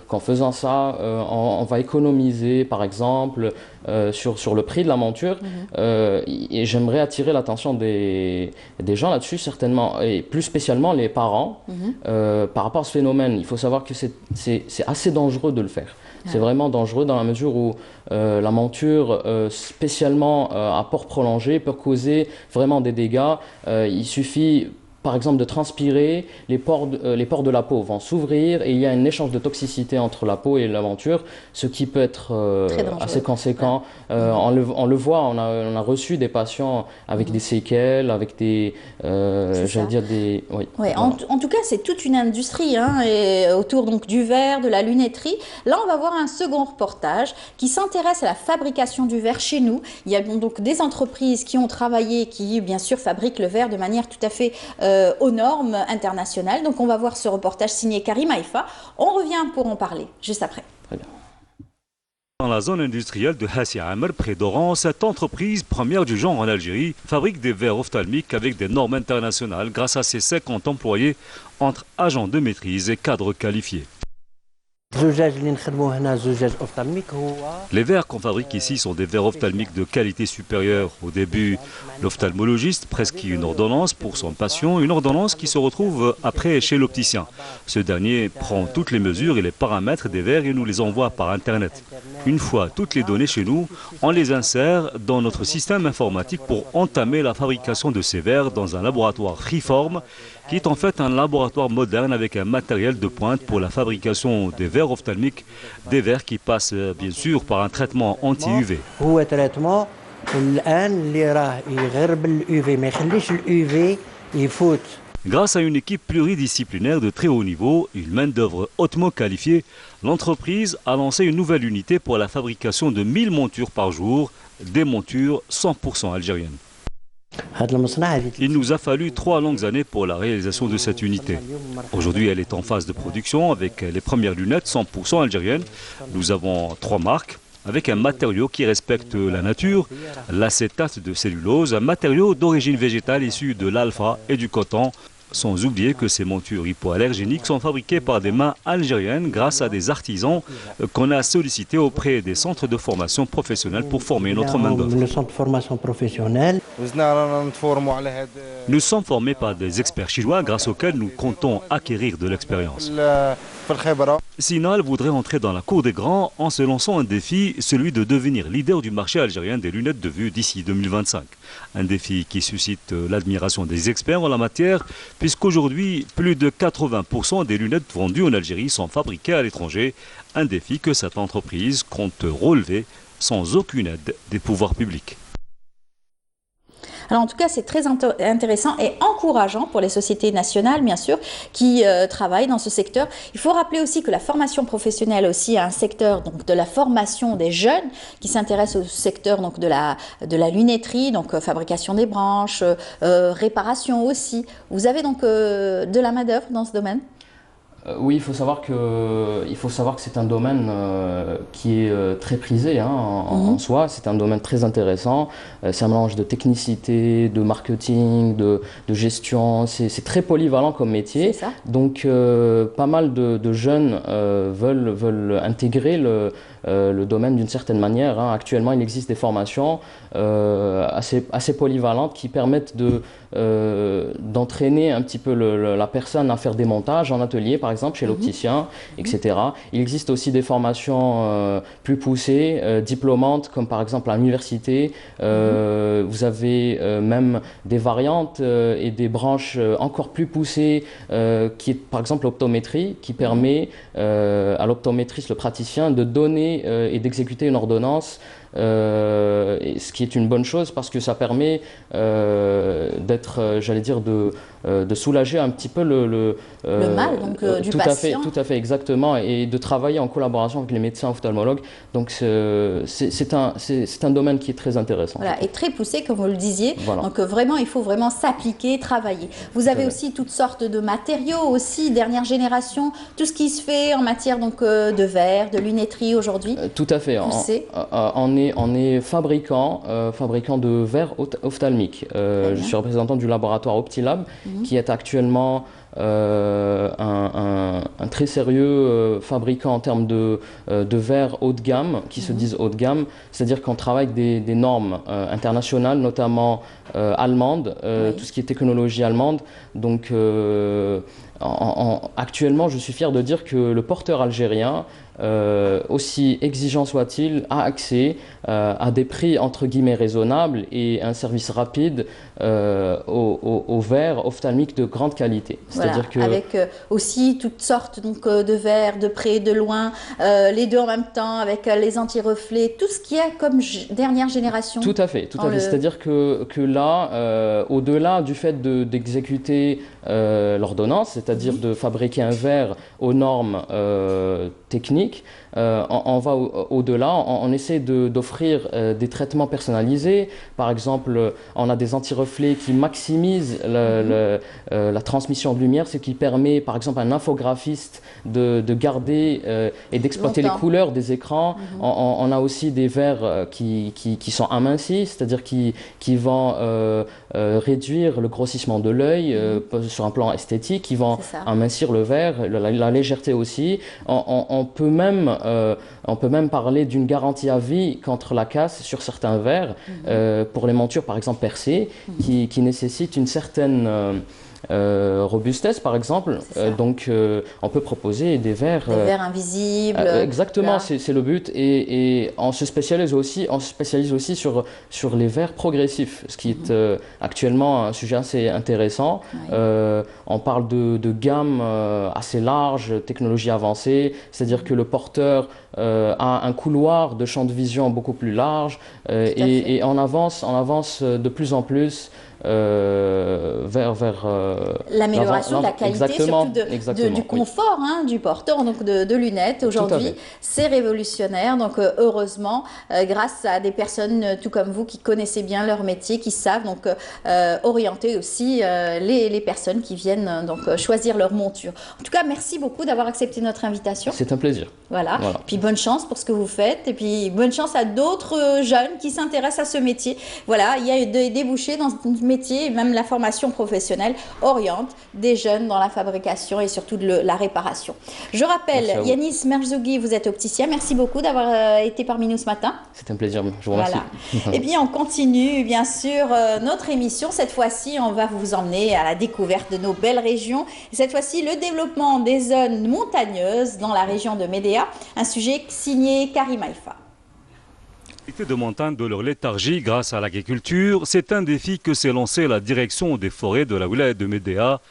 qu'en faisant ça, on va économiser, par exemple, sur le prix de la monture. Et j'aimerais attirer l'attention des gens là-dessus, certainement, et plus spécialement les parents, par rapport à ce phénomène. Il faut savoir que c'est assez dangereux de le faire. C'est vraiment dangereux dans la mesure où la monture, spécialement à port prolongé, peut causer vraiment des dégâts. Il suffit par exemple de transpirer, les pores de la peau vont s'ouvrir et il y a un échange de toxicité entre la peau et la monture, ce qui peut être assez conséquent. On le voit, on a reçu des patients avec des séquelles, avec des, j'allais dire des... En tout cas, c'est toute une industrie et autour donc, du verre, de la lunetterie. Là, on va voir un second reportage qui s'intéresse à la fabrication du verre chez nous. Il y a donc des entreprises qui ont travaillé, qui bien sûr fabriquent le verre de manière tout à fait aux normes internationales. Donc on va voir ce reportage signé Karim Haïfa. On revient pour en parler juste après. Très bien. Dans la zone industrielle de Hassi Amer, près d'Oran, cette entreprise première du genre en Algérie fabrique des verres ophtalmiques avec des normes internationales grâce à ses 50 employés entre agents de maîtrise et cadres qualifiés. Les verres qu'on fabrique ici sont des verres ophtalmiques de qualité supérieure. Au début, l'ophtalmologiste prescrit une ordonnance pour son patient, une ordonnance qui se retrouve après chez l'opticien. Ce dernier prend toutes les mesures et les paramètres des verres et nous les envoie par Internet. Une fois toutes les données chez nous, on les insère dans notre système informatique pour entamer la fabrication de ces verres dans un laboratoire freeform qui est en fait un laboratoire moderne avec un matériel de pointe pour la fabrication des verres ophtalmiques, des verres qui passent bien sûr par un traitement anti-UV. Grâce à une équipe pluridisciplinaire de très haut niveau, une main-d'œuvre hautement qualifiée, l'entreprise a lancé une nouvelle unité pour la fabrication de 1000 montures par jour, des montures 100% algériennes. Il nous a fallu 3 longues années pour la réalisation de cette unité. Aujourd'hui, elle est en phase de production avec les premières lunettes 100% algériennes. Nous avons 3 marques avec un matériau qui respecte la nature, l'acétate de cellulose, un matériau d'origine végétale issu de l'alpha et du coton. Sans oublier que ces montures hypoallergéniques sont fabriquées par des mains algériennes grâce à des artisans qu'on a sollicités auprès des centres de formation professionnelle pour former notre main-d'œuvre. Nous sommes formés par des experts chinois grâce auxquels nous comptons acquérir de l'expérience. Sinal voudrait entrer dans la cour des grands en se lançant un défi, celui de devenir leader du marché algérien des lunettes de vue d'ici 2025. Un défi qui suscite l'admiration des experts en la matière, puisqu'aujourd'hui, plus de 80% des lunettes vendues en Algérie sont fabriquées à l'étranger. Un défi que cette entreprise compte relever sans aucune aide des pouvoirs publics. Alors en tout cas, c'est très intéressant et encourageant pour les sociétés nationales, bien sûr, qui travaillent dans ce secteur. Il faut rappeler aussi que la formation professionnelle aussi est un secteur donc, de la formation des jeunes qui s'intéressent au secteur donc, de la lunetterie, donc fabrication des branches, réparation aussi. Vous avez donc de la main-d'œuvre dans ce domaine ? Oui, il faut savoir que c'est un domaine qui est très prisé en soi. C'est un domaine très intéressant. C'est un mélange de technicité, de marketing, de gestion. C'est très polyvalent comme métier. C'est ça. Donc, pas mal de jeunes veulent intégrer le domaine d'une certaine manière. Actuellement, il existe des formations assez polyvalentes qui permettent d'entraîner un petit peu la personne à faire des montages en atelier, par exemple, chez l'opticien, etc. Il existe aussi des formations plus poussées, diplômantes, comme par exemple à l'université. Vous avez même des variantes et des branches encore plus poussées, qui est par exemple l'optométrie, qui permet à l'optométriste, le praticien, de donner et d'exécuter une ordonnance, ce qui est une bonne chose parce que ça permet d'être, j'allais dire, de soulager un petit peu le mal donc, du patient. Tout à fait, exactement, et de travailler en collaboration avec les médecins ophtalmologues. Donc c'est un domaine qui est très intéressant. Voilà, et très poussé, comme vous le disiez. Voilà. Donc vraiment, il faut vraiment s'appliquer, travailler. Vous avez aussi toutes sortes de matériaux aussi, dernière génération, tout ce qui se fait en matière donc, de verre, de lunetterie aujourd'hui. Tout à fait. On est fabricant de verres ophtalmiques. Je suis représentant du laboratoire Optilab, qui est actuellement un très sérieux fabricant en termes de verres haut de gamme, qui se disent haut de gamme, c'est-à-dire qu'on travaille avec des normes internationales, notamment allemandes, tout ce qui est technologie allemande. Donc actuellement, je suis fier de dire que le porteur algérien, aussi exigeant soit-il, a accès à des prix entre guillemets raisonnables et un service rapide aux verres ophtalmiques de grande qualité. Voilà, avec aussi toutes sortes donc, de verres, de près, de loin, les deux en même temps, avec les anti-reflets, tout ce qu'il y a comme dernière génération. Tout à fait. C'est-à-dire que là, au-delà du fait d'exécuter l'ordonnance, c'est-à-dire de fabriquer un verre aux normes techniques, on va au-delà, on essaie d'offrir des traitements personnalisés. Par exemple, on a des anti-reflets qui maximisent la transmission de lumière, ce qui permet par exemple à un infographiste de garder et d'exploiter les couleurs des écrans. On a aussi des verres qui sont amincis, c'est-à-dire qui vont réduire le grossissement de l'œil sur un plan esthétique, qui vont amincir le verre, la légèreté aussi. On peut même parler d'une garantie à vie contre la casse sur certains verres, pour les montures par exemple percées, qui nécessitent une certaine robustesse par exemple. Donc on peut proposer des verres... Des verres invisibles. Exactement, c'est le but. Et on se spécialise aussi sur les verres progressifs, ce qui est actuellement un sujet assez intéressant. On parle de gamme assez large, technologie avancée, c'est-à-dire que le porteur a un couloir de champ de vision beaucoup plus large et on avance de plus en plus vers l'amélioration de la qualité, surtout du confort du porteur, donc de lunettes. Aujourd'hui, c'est révolutionnaire. Donc heureusement, grâce à des personnes tout comme vous qui connaissez bien leur métier, qui savent donc orienter aussi les personnes qui viennent donc choisir leur monture. En tout cas, merci beaucoup d'avoir accepté notre invitation. C'est un plaisir. Voilà. Puis bonne chance pour ce que vous faites et puis bonne chance à d'autres jeunes qui s'intéressent à ce métier. Voilà, il y a des débouchés dans ce métier, même la formation professionnelle oriente des jeunes dans la fabrication et surtout de la réparation. Je rappelle, Yanis Merzougi, vous êtes opticien. Merci beaucoup d'avoir été parmi nous ce matin. C'est un plaisir, je vous remercie. Et bien, on continue bien sûr notre émission. Cette fois-ci, on va vous emmener à la découverte de nos belles régions. Et cette fois-ci, le développement des zones montagneuses dans la région de Médéa. Un sujet signé Karim Haïfa. De montagne de leur léthargie grâce à l'agriculture, c'est un défi que s'est lancé la direction des forêts de la wilaya de Médéa.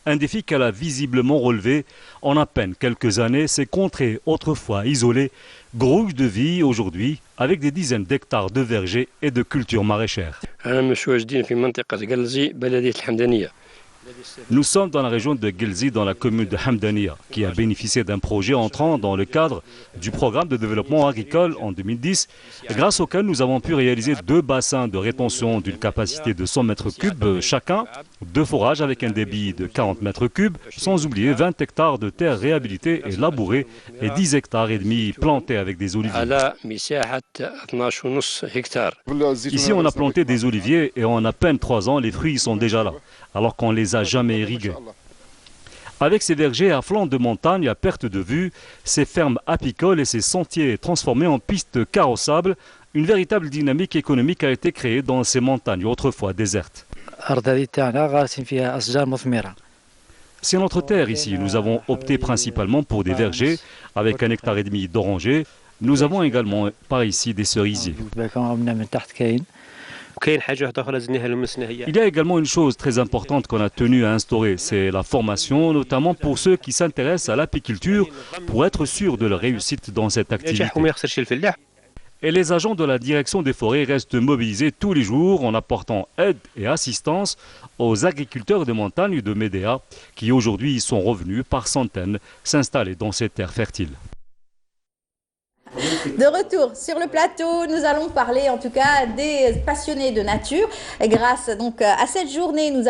Un défi qu'elle a visiblement relevé en à peine quelques années. Ces contrées autrefois isolées grouillent de vie aujourd'hui avec des dizaines d'hectares de vergers et de cultures maraîchères. Nous sommes dans la région de Gelzi, dans la commune de Hamdania, qui a bénéficié d'un projet entrant dans le cadre du programme de développement agricole en 2010, grâce auquel nous avons pu réaliser 2 bassins de rétention d'une capacité de 100 mètres cubes chacun, 2 forages avec un débit de 40 mètres cubes, sans oublier 20 hectares de terres réhabilitées et labourées et 10 hectares et demi plantés avec des oliviers. Ici, on a planté des oliviers et en à peine 3 ans, les fruits sont déjà là, alors qu'on ne les a jamais irrigués. Avec ces vergers à flanc de montagne à perte de vue, ces fermes apicoles et ces sentiers transformés en pistes carrossables, une véritable dynamique économique a été créée dans ces montagnes autrefois désertes. C'est notre terre ici. Nous avons opté principalement pour des vergers avec 1,5 hectare d'orangers. Nous avons également par ici des cerisiers. Il y a également une chose très importante qu'on a tenu à instaurer, c'est la formation, notamment pour ceux qui s'intéressent à l'apiculture, pour être sûrs de leur réussite dans cette activité. Et les agents de la direction des forêts restent mobilisés tous les jours en apportant aide et assistance aux agriculteurs de montagne de Médéa, qui aujourd'hui sont revenus par centaines s'installer dans ces terres fertiles. De retour sur le plateau, nous allons parler en tout cas des passionnés de nature. Et grâce donc à cette journée, nous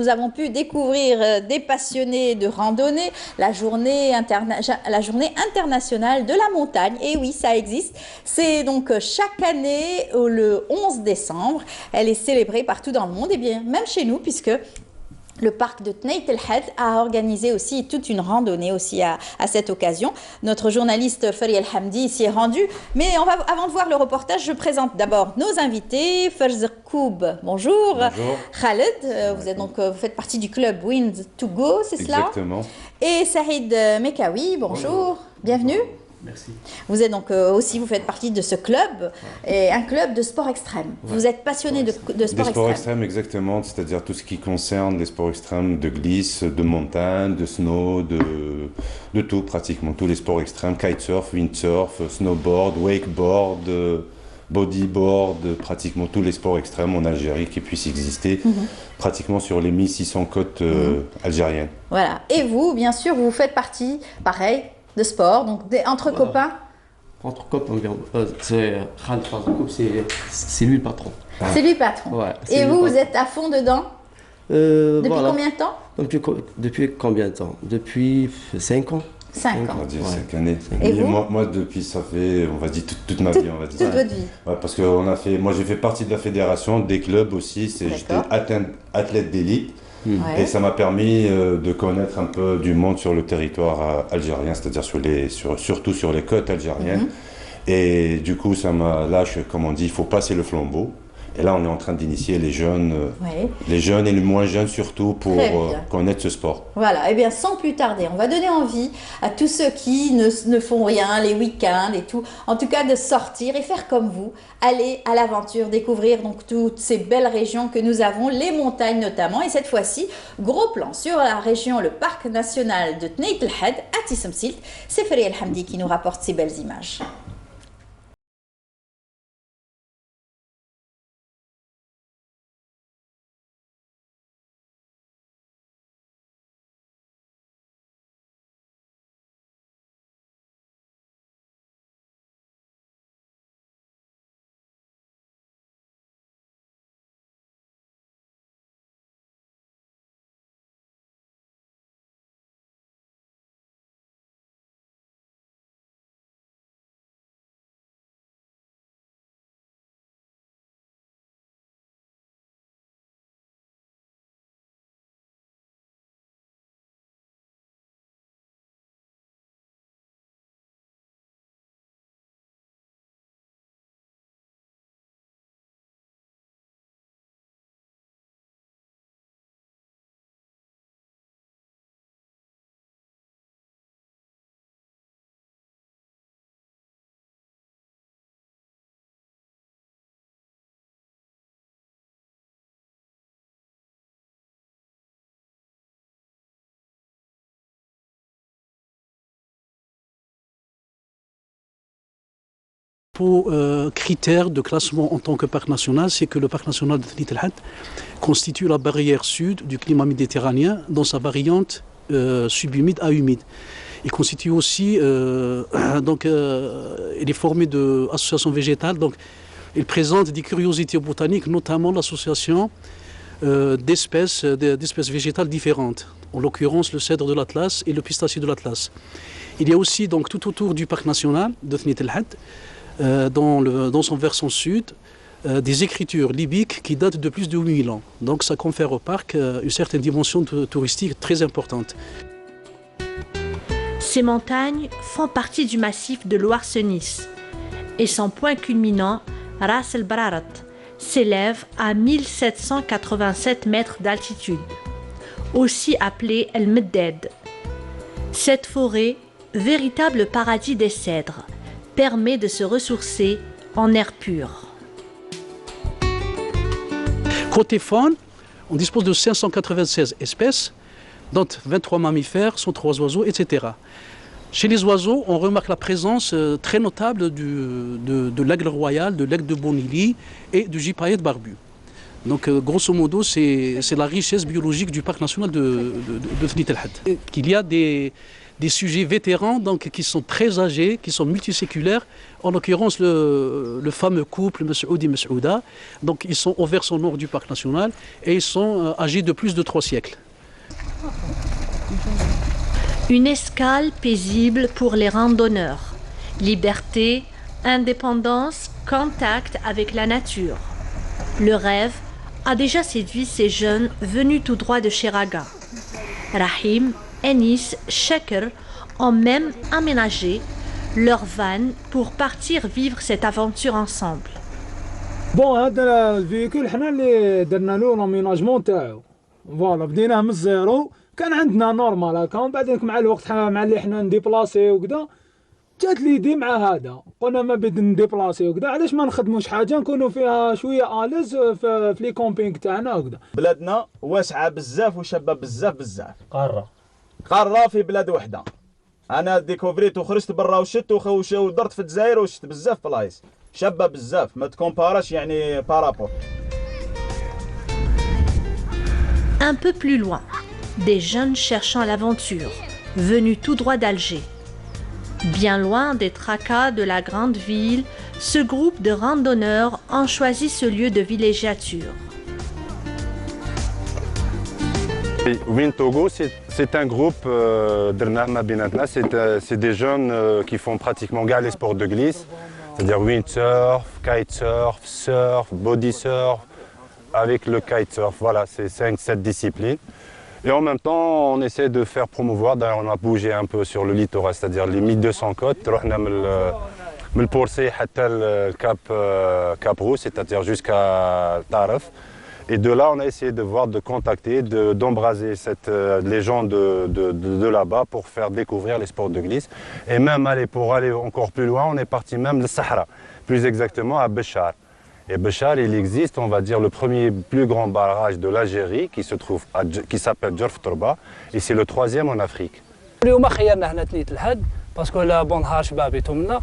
avons pu découvrir des passionnés de randonnée, la journée internationale de la montagne. Et oui, ça existe. C'est donc chaque année le 11 décembre. Elle est célébrée partout dans le monde, et bien même chez nous, puisque le parc de Tneit El Had a organisé aussi toute une randonnée aussi à cette occasion. Notre journaliste Fari El Hamdi s'y est rendu. Mais avant de voir le reportage, je présente d'abord nos invités. Ferz Koub, bonjour. Bonjour. Khaled, vous faites partie du club Wind to Go, c'est cela? Exactement. Et Saïd Mekawi, bonjour. Bienvenue. Merci. Vous êtes donc vous faites partie de ce club, et un club de sport extrême. Ouais. Vous êtes passionné de sport extrême. Des sports extrêmes, exactement, c'est-à-dire tout ce qui concerne les sports extrêmes de glisse, de montagne, de snow, de tout pratiquement, tous les sports extrêmes, kitesurf, windsurf, snowboard, wakeboard, bodyboard, pratiquement tous les sports extrêmes en Algérie qui puissent exister, pratiquement sur les 1600 côtes algériennes. Voilà, et vous, bien sûr, vous faites partie, pareil, de sport, donc entre copains. Entre copains, c'est lui le patron. C'est lui le patron. Ouais, et vous êtes à fond dedans depuis combien de temps? Depuis combien de temps? Depuis 5 ans. 5 ans. On va dire 5 années. Et vous? Moi, depuis, ça fait, on va dire, toute ma vie. On va dire. Toute votre vie. Ouais, parce que moi, j'ai fait partie de la fédération, des clubs aussi. J'étais athlète d'élite. Ouais. Et ça m'a permis de connaître un peu du monde sur le territoire algérien, c'est-à-dire surtout sur les côtes algériennes. Et du coup, ça m'a lâché, comme on dit, il faut passer le flambeau. Et là, on est en train d'initier les jeunes et les moins jeunes surtout pour connaître ce sport. Voilà, et bien sans plus tarder, on va donner envie à tous ceux qui ne font rien les week-ends et tout, en tout cas de sortir et faire comme vous, aller à l'aventure, découvrir donc toutes ces belles régions que nous avons, les montagnes notamment, et cette fois-ci, gros plan sur la région, le parc national de Tneit El Had à Tissemsilt. C'est Faria El Hamdi qui nous rapporte ces belles images. Critère de classement en tant que parc national, c'est que le parc national de Tneit El Had constitue la barrière sud du climat méditerranéen dans sa variante subhumide à humide. Il constitue aussi, il est formé d'associations végétales, donc il présente des curiosités botaniques, notamment l'association d'espèces végétales différentes, en l'occurrence le cèdre de l'Atlas et le pistacier de l'Atlas. Il y a aussi donc tout autour du parc national de Tneit El Had, dans son versant sud, des écritures libyques qui datent de plus de 8000 ans. Donc ça confère au parc une certaine dimension touristique très importante. Ces montagnes font partie du massif de Loarsenis et son point culminant, Ras El Bararat, s'élève à 1787 mètres d'altitude, aussi appelée El Medded. Cette forêt, véritable paradis des cèdres, permet de se ressourcer en air pur. Côté faune, on dispose de 596 espèces, dont 23 mammifères, 103 oiseaux, etc. Chez les oiseaux, on remarque la présence très notable de l'aigle royal, de l'aigle de Bonili et du gypaète barbu. Donc grosso modo, c'est la richesse biologique du parc national de Tneit El Had. Il y a des sujets vétérans donc, qui sont très âgés, qui sont multiséculaires, en l'occurrence le fameux couple Mes'oudi Mes'ouda. Donc ils sont au versant nord du parc national et ils sont âgés de plus de 3 siècles. Une escale paisible pour les randonneurs. Liberté, indépendance, contact avec la nature. Le rêve a déjà séduit ces jeunes venus tout droit de Cheraga. Rahim, Enis, Shaker ont même aménagé leur van pour partir vivre cette aventure ensemble. Bon, هذا الفيكول حنا اللي درنا له لاميناجمون تاعو. فوالا بديناه من الزيرو، كان عندنا نورمال هكا، ومن بعد مع الوقت مع اللي حنا نديبلاسي وكذا، جات لي دي مع هذا، قلنا ما بدنا نديبلاسي وكذا، علاش ما نخدموش حاجة نكونوا فيها شوية آلز في لي كومبينغ تاعنا وكذا. بلادنا واسعة بزاف وشابة بزاف. قارة في بلاد وحدة. أنا ديكوفريت وخرجت برا وشت ودرت في الجزائر وشت بزاف بلايص. شابة بزاف ما تكومباراش يعني بارابور. Un peu plus loin, des jeunes cherchant l'aventure, venus tout droit d'Alger. Bien loin des tracas de la grande ville, ce groupe de randonneurs ont choisi ce lieu de villégiature. Wintogo, c'est un groupe c'est des jeunes qui font pratiquement les sports de glisse, c'est-à-dire windsurf, kitesurf, surf, body surf, avec le kitesurf. Voilà, c'est 5-7 disciplines. Et en même temps, on essaie de faire promouvoir, d'ailleurs on a bougé un peu sur le littoral, c'est-à-dire les 1200 côtes, من البورسي حتى الكاب روس, c'est-à-dire jusqu'à Taref. Et de là, on a essayé de voir, de contacter, d'embraser les gens de là-bas pour faire découvrir les sports de glisse. Et même pour aller encore plus loin, on est parti même le Sahara, plus exactement à Béchar. Et Béchar, il existe, on va dire, le premier plus grand barrage de l'Algérie qui s'appelle Djerf Torba, et c'est le 3e en Afrique. اليوم خيرنا هنا تنيت الحد باسكو لا بون نهار شبابيتو منا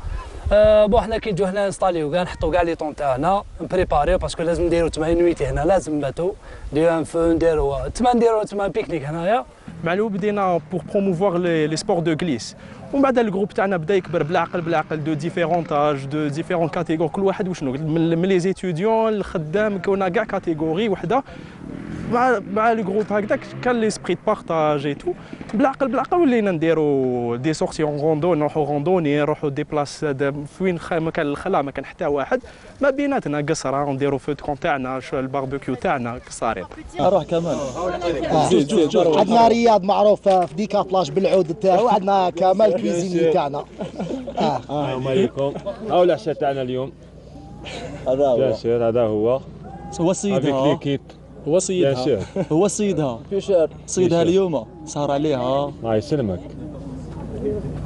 بون حنا كي نجيو هنا نسطاليو كاع نحطو كاع لي طون تاعنا نبريباريو باسكو لازم نديرو تما نويتي هنا لازم باتو نديرو ان فو نديرو تما بيكنيك هنايا. مع الوقت بدينا بور بروموفوار لي سبور دو غليس ومن بعد الجروب تاعنا بدا يكبر بالعقل دو ديفيرون تاج دو ديفيرون كاتيجور كل واحد وشنو من لي زيتيديون الخدام كنا كاع كاتيجوري وحده مع الجروب هكذاك كان ليسبري دو بارطاج اي تو بالعقل ولينا نديرو دي سورسي اون روندون نروحو روندوني نروحو دي بلاص فين ما كان الخلا ما كان حتى واحد ما بيناتنا قصره ونديرو فو كون تاعنا الباربيكيو تاعنا قصارين. اروح كمان زيد عندنا رياض معروف في ديكاتلاج بالعود تاعو عندنا كمال كويزيني تاعنا. السلام عليكم. هاو العشاء تاعنا اليوم. هذا هو بيان هذا هو صيدها هو صيدها هو صيدها صيدها اليوم سهر عليها. الله يسلمك.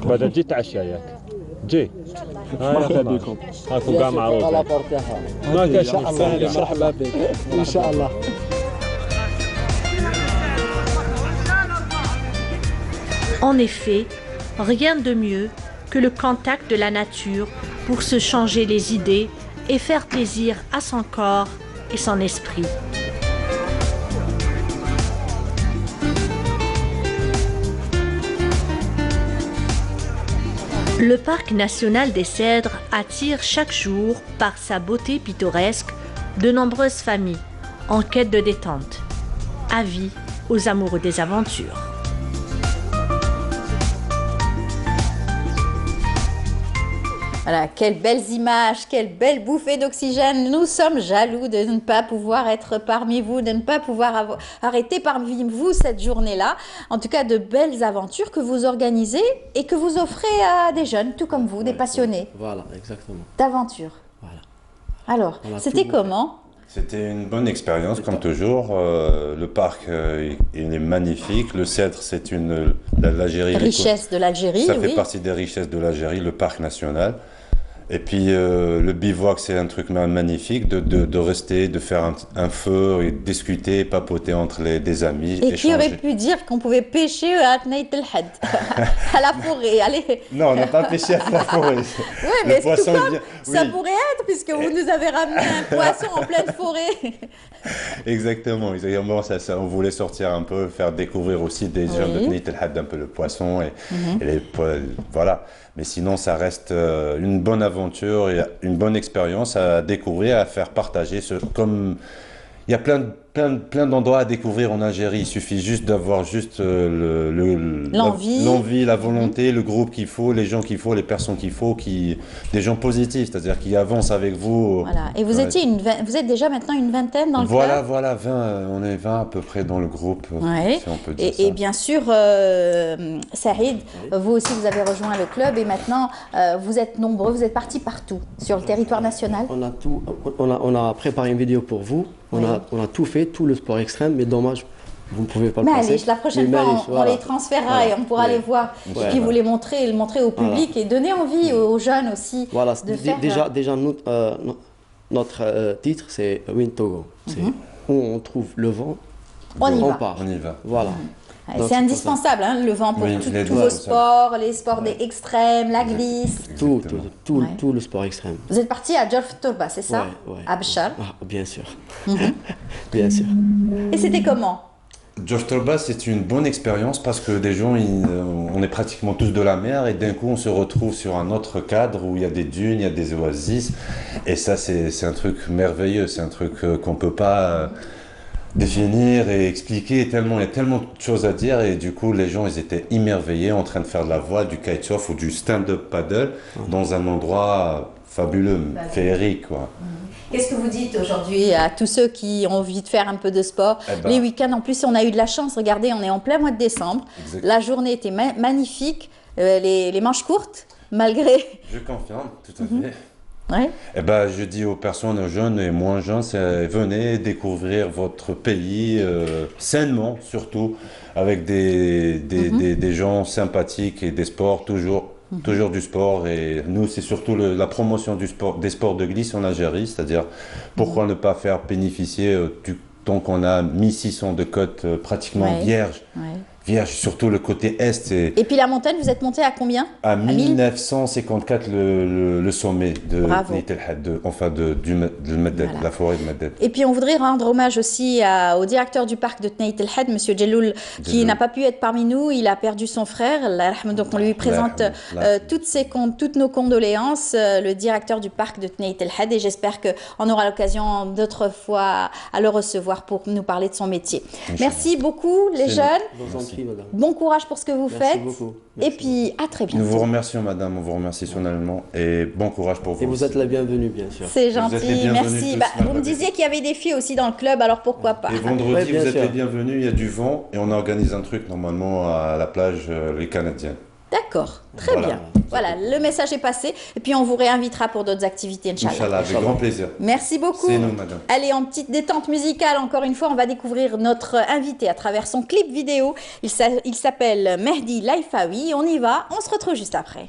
بعد تجي تعشى ياك جي. مرحبا بكم. هاكم كاع معروفين. ما كاش مرحبا بك ان شاء الله. En effet, rien de mieux que le contact de la nature pour se changer les idées et faire plaisir à son corps et son esprit. Le parc national des Cèdres attire chaque jour, par sa beauté pittoresque, de nombreuses familles en quête de détente. Avis aux amoureux des aventures. Voilà, quelles belles images, quelle belle bouffée d'oxygène. Nous sommes jaloux de ne pas pouvoir être parmi vous, de ne pas pouvoir arrêter parmi vous cette journée-là. En tout cas, de belles aventures que vous organisez et que vous offrez à des jeunes, tout comme vous, des passionnés. Voilà, exactement. D'aventure. Voilà. Alors, c'était comment ? C'était une bonne expérience, comme toujours. Le parc, il est magnifique. Le Cèdre, c'est l'Algérie. Richesse de l'Algérie, Ça fait partie des richesses de l'Algérie, le parc national. Et puis le bivouac, c'est un truc magnifique de rester, de faire un feu et discuter, papoter entre des amis. Et qui aurait pu dire qu'on pouvait pêcher à Tnaït El Had, à la forêt, allez. Non, on n'a pas pêché à la forêt. Oui, mais tout comme ça pourrait être, puisque vous nous avez ramené un poisson en pleine forêt. Exactement. On voulait sortir un peu, faire découvrir aussi des gens de Tnaït El Had un peu le poisson et voilà. Mais sinon, ça reste une bonne aventure et une bonne expérience à découvrir, à faire partager. Comme il y a plein d'endroits à découvrir en Algérie. Il suffit juste d'avoir l'envie, la volonté, le groupe qu'il faut, les gens qu'il faut, les personnes qu'il faut, des gens positifs, c'est-à-dire qui avancent avec vous. Voilà. Et vous êtes déjà maintenant une vingtaine dans le club ? Voilà, 20, on est 20 à peu près dans le groupe, si on peut dire ça. Et bien sûr, Saïd, vous aussi vous avez rejoint le club et maintenant vous êtes nombreux, vous êtes partis partout sur le territoire national. On a préparé une vidéo pour vous. On a tout fait, tout le sport extrême, mais dommage, vous ne pouvez pas le passer. La prochaine fois, on les transférera et on pourra les voir. Et puis vous les montrer, le montrer au public et donner envie aux jeunes aussi de faire... Déjà notre titre, c'est Win Togo. C'est où on trouve le vent, on part. On y va. Voilà. C'est indispensable, hein, le vent pour tous vos sports, les sports des extrêmes, la glisse. Tout le sport extrême. Vous êtes parti à Djerf Torba, c'est ça ? À Béchar ? Bien sûr. Bien sûr. Et c'était comment ? Djerf Torba, c'est une bonne expérience parce que des gens, on est pratiquement tous de la mer et d'un coup on se retrouve sur un autre cadre où il y a des dunes, il y a des oasis et ça c'est un truc merveilleux, c'est un truc qu'on ne peut pas définir et expliquer, il y a tellement de choses à dire et du coup les gens ils étaient émerveillés en train de faire de la voile, du kitesurf ou du stand-up paddle dans un endroit fabuleux, féerique quoi. Qu'est-ce que vous dites aujourd'hui à tous ceux qui ont envie de faire un peu de sport? Les week-ends, en plus, on a eu de la chance. Regardez, on est en plein mois de décembre. La journée était magnifique. Les manches courtes. Malgré. Je confirme, tout à fait. Ouais. Eh ben, je dis aux personnes, aux jeunes et moins jeunes, venez découvrir votre pays sainement, surtout, avec des gens sympathiques et des sports, toujours du sport. Et nous, c'est surtout la promotion des sports de glisse en Algérie, c'est-à-dire pourquoi ne pas faire bénéficier, tant qu'on a 1600 de côtes pratiquement vierges. Vierge, surtout le côté est. Et puis la montagne, vous êtes monté à combien? À 1954, le sommet de Neit El Had, de Medded, la forêt de Medded. Et puis on voudrait rendre hommage aussi au directeur du parc de Neit El Had, M. Djeloul, qui n'a pas pu être parmi nous. Il a perdu son frère. Donc on lui présente toutes nos condoléances, le directeur du parc de Neit El Had. Et j'espère qu'on aura l'occasion d'autres fois à le recevoir pour nous parler de son métier. Merci beaucoup les jeunes. Bon courage pour ce que vous faites. Beaucoup. Et puis à très bientôt. Nous vous remercions, madame, on vous remercie personnellement et bon courage pour vous. Et vous êtes la bienvenue, bien sûr. C'est gentil, merci. Vous me disiez qu'il y avait des filles aussi dans le club, alors pourquoi pas? Et vendredi, vous êtes les bienvenus, il y a du vent et on organise un truc normalement à la plage Les Canadiens. D'accord, très bien. Voilà, le message est passé. Et puis on vous réinvitera pour d'autres activités, Inch'Allah. Inch'Allah, avec grand plaisir. Merci beaucoup. C'est nous, madame. Allez, en petite détente musicale, encore une fois, on va découvrir notre invité à travers son clip vidéo. Il s'appelle Mehdi Laifawi. On y va, on se retrouve juste après.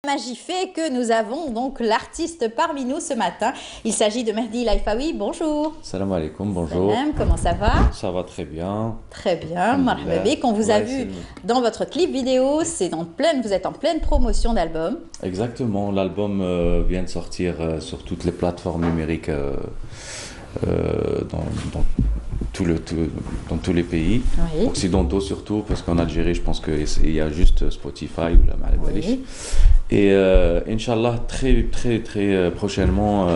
Magie fait que nous avons donc l'artiste parmi nous ce matin. Il s'agit de Mehdi Laifaoui. Bonjour. Salam alaikum, bonjour. Salam, comment ça va? Ça va très bien. Très bien, marhaba bik. On vous a vu dans votre clip vidéo, vous êtes en pleine promotion d'album. Exactement, l'album vient de sortir sur toutes les plateformes numériques dans tous les pays, occidentaux surtout, parce qu'en Algérie, je pense qu'il y a juste Spotify ou la Malabalish. Oui. Et Inch'Allah, très prochainement,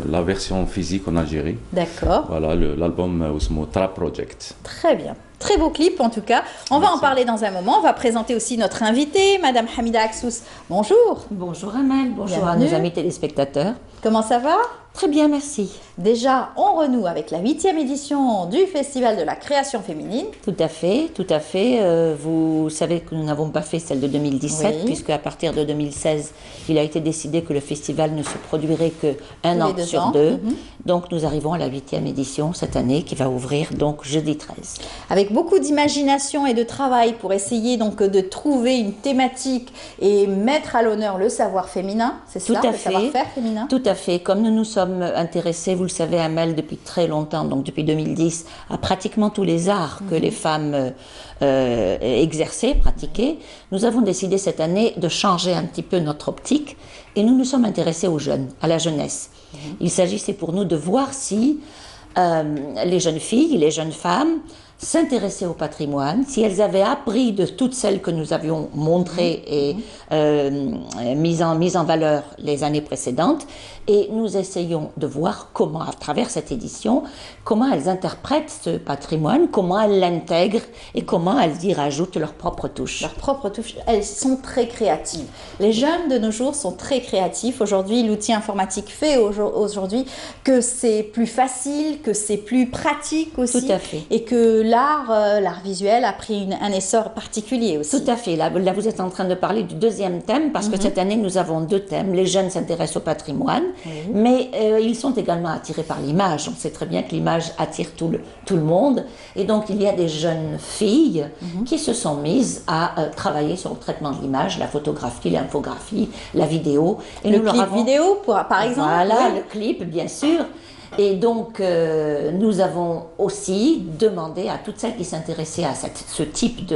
la version physique en Algérie. D'accord. Voilà, l'album Osmo Trap Project. Très bien. Très beau clip en tout cas. On va en parler dans un moment. On va présenter aussi notre invitée, Madame Hamida Aksous. Bonjour. Bonjour Amel, bonjour à nos amis téléspectateurs. Comment ça va? Très bien, merci. Déjà, on renoue avec la 8e édition du Festival de la création féminine. Tout à fait, tout à fait. Vous savez que nous n'avons pas fait celle de 2017, puisque à partir de 2016, il a été décidé que le festival ne se produirait qu'un an sur deux. Donc nous arrivons à la 8e édition cette année, qui va ouvrir donc jeudi 13. Avec beaucoup d'imagination et de travail pour essayer donc de trouver une thématique et mettre à l'honneur le savoir féminin, c'est cela, le savoir-faire féminin? Tout à fait. Comme nous nous sommes intéressés, vous le savez Amel, depuis très longtemps, donc depuis 2010, à pratiquement tous les arts que les femmes exerçaient, pratiquaient, nous avons décidé cette année de changer un petit peu notre optique et nous nous sommes intéressés aux jeunes, à la jeunesse. Il s'agissait pour nous de voir si les jeunes filles, les jeunes femmes s'intéressaient au patrimoine, si elles avaient appris de toutes celles que nous avions montrées et mises en valeur les années précédentes. Et nous essayons de voir comment, à travers cette édition, comment elles interprètent ce patrimoine, comment elles l'intègrent et comment elles y rajoutent leur propre touche. Leur propre touche, elles sont très créatives. Les jeunes de nos jours sont très créatifs. Aujourd'hui, l'outil informatique fait aujourd'hui que c'est plus facile, que c'est plus pratique aussi. Tout à fait. Et que l'art visuel a pris un essor particulier aussi. Tout à fait. Là, vous êtes en train de parler du deuxième thème, parce que cette année, nous avons deux thèmes. Les jeunes s'intéressent au patrimoine, mais ils sont également attirés par l'image. On sait très bien que l'image attire tout le monde. Et donc, il y a des jeunes filles qui se sont mises à travailler sur le traitement de l'image, la photographie, l'infographie, la vidéo. Et le clip vidéo, par exemple. Voilà, le clip, bien sûr. Et donc, nous avons aussi demandé à toutes celles qui s'intéressaient à ce type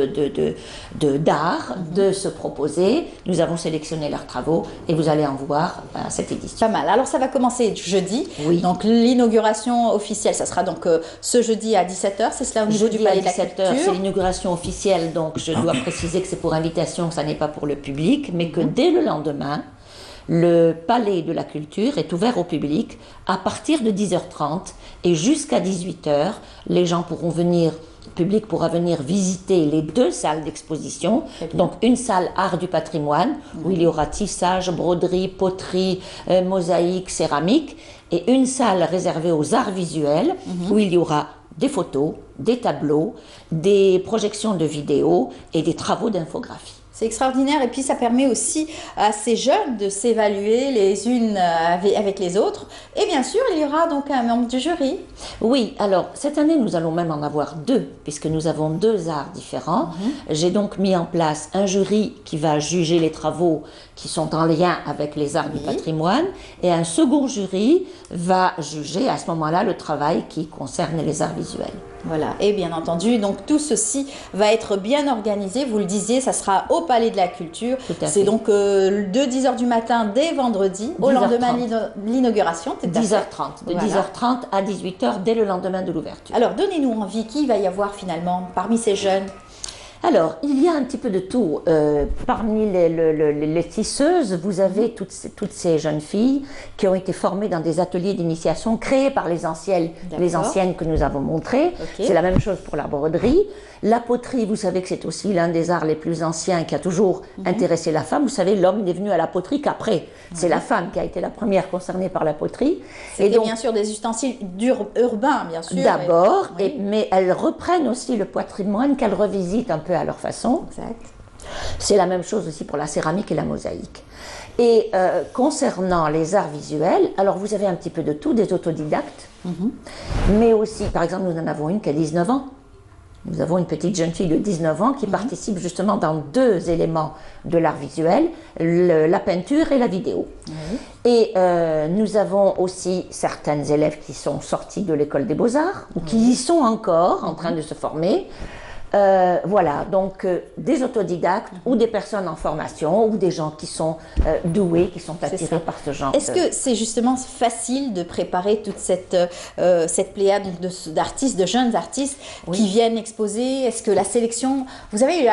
d'art de se proposer. Nous avons sélectionné leurs travaux et vous allez en voir à cette édition. Pas mal. Alors, ça va commencer jeudi. Oui. Donc, l'inauguration officielle, ça sera donc ce jeudi à 17h. C'est cela au niveau du Palais de la Culture. C'est l'inauguration officielle. Donc, je dois préciser que c'est pour invitation, ça n'est pas pour le public, mais que dès le lendemain, le Palais de la Culture est ouvert au public à partir de 10h30 et jusqu'à 18h. Les gens pourront venir, le public pourra venir visiter les deux salles d'exposition. Donc une salle art du patrimoine où il y aura tissage, broderie, poterie, mosaïque, céramique, et une salle réservée aux arts visuels où il y aura des photos, des tableaux, des projections de vidéos et des travaux d'infographie. C'est extraordinaire et puis ça permet aussi à ces jeunes de s'évaluer les unes avec les autres. Et bien sûr, il y aura donc un membre du jury. Oui, alors cette année, nous allons même en avoir deux, puisque nous avons deux arts différents. J'ai donc mis en place un jury qui va juger les travaux qui sont en lien avec les arts du patrimoine, et un second jury va juger à ce moment-là le travail qui concerne les arts visuels. Voilà, et bien entendu, donc tout ceci va être bien organisé, vous le disiez, ça sera au Palais de la Culture. C'est donc de 10h du matin dès vendredi, au lendemain de l'inauguration. 10h30, de 10h30 à 18h dès le lendemain de l'ouverture. Alors donnez-nous envie, qui va y avoir finalement parmi ces jeunes? Alors, il y a un petit peu de tout. Parmi les tisseuses, vous avez toutes ces jeunes filles qui ont été formées dans des ateliers d'initiation créés par les anciennes que nous avons montrées. C'est la même chose pour la broderie. La poterie, vous savez que c'est aussi l'un des arts les plus anciens qui a toujours intéressé la femme. Vous savez, l'homme n'est venu à la poterie qu'après. C'est la femme qui a été la première concernée par la poterie. C'était bien sûr des ustensiles urbains, bien sûr. D'abord, mais elles reprennent aussi le patrimoine qu'elles revisitent un peu à leur façon. C'est la même chose aussi pour la céramique et la mosaïque. Et concernant les arts visuels, alors vous avez un petit peu de tout, des autodidactes, mais aussi, par exemple, nous en avons une qui a 19 ans. Nous avons une petite jeune fille de 19 ans qui participe justement dans 2 éléments de l'art visuel, la peinture et la vidéo. Et nous avons aussi certaines élèves qui sont sorties de l'école des beaux-arts, ou qui y sont encore en train de se former. Voilà, donc des autodidactes ou des personnes en formation ou des gens qui sont doués, qui sont attirés par ce genre. Est-ce que c'est justement facile de préparer toute cette pléiade d'artistes, de jeunes artistes qui viennent exposer? Est-ce que la sélection, vous avez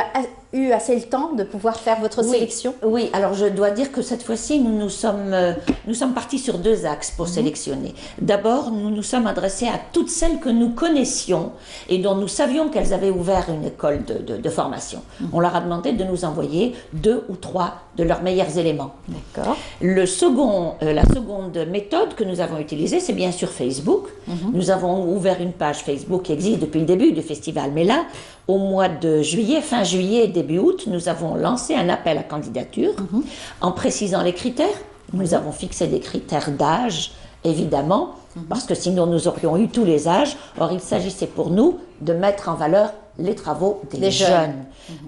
eu assez le temps de pouvoir faire votre sélection? Oui, alors je dois dire que cette fois-ci, nous sommes partis sur 2 axes pour sélectionner. D'abord, nous nous sommes adressés à toutes celles que nous connaissions et dont nous savions qu'elles avaient ouvert une école de formation. On leur a demandé de nous envoyer 2 ou 3 de leurs meilleurs éléments. D'accord. La seconde méthode que nous avons utilisée, c'est bien sûr Facebook. Nous avons ouvert une page Facebook qui existe depuis le début du festival. Mais là, au mois de juillet, fin juillet, début août, nous avons lancé un appel à candidature en précisant les critères. Nous avons fixé des critères d'âge, évidemment, parce que sinon nous aurions eu tous les âges. Or, il s'agissait pour nous de mettre en valeur les travaux des jeunes.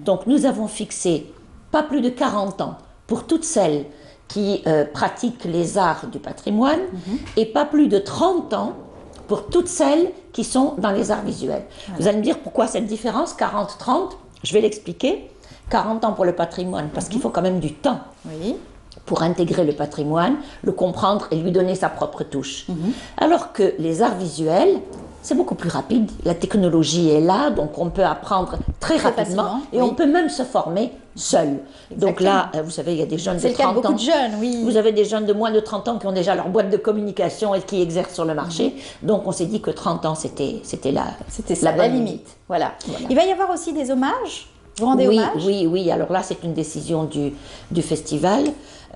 Donc, nous avons fixé pas plus de 40 ans pour toutes celles qui pratiquent les arts du patrimoine et pas plus de 30 ans pour toutes celles qui sont dans les arts visuels. Vous allez me dire pourquoi cette différence, 40-30? Je vais l'expliquer. 40 ans pour le patrimoine, parce qu'il faut quand même du temps pour intégrer le patrimoine, le comprendre et lui donner sa propre touche. Alors que les arts visuels, c'est beaucoup plus rapide. La technologie est là, donc on peut apprendre très rapidement et on peut même se former seul. Donc là, vous savez, il y a des jeunes de 30 ans. C'est le cas de beaucoup de jeunes, Vous avez des jeunes de moins de 30 ans qui ont déjà leur boîte de communication et qui exercent sur le marché. Donc on s'est dit que 30 ans, c'était la limite. Voilà. Il va y avoir aussi des hommages? Vous rendez hommage? Oui. Alors là, c'est une décision du festival.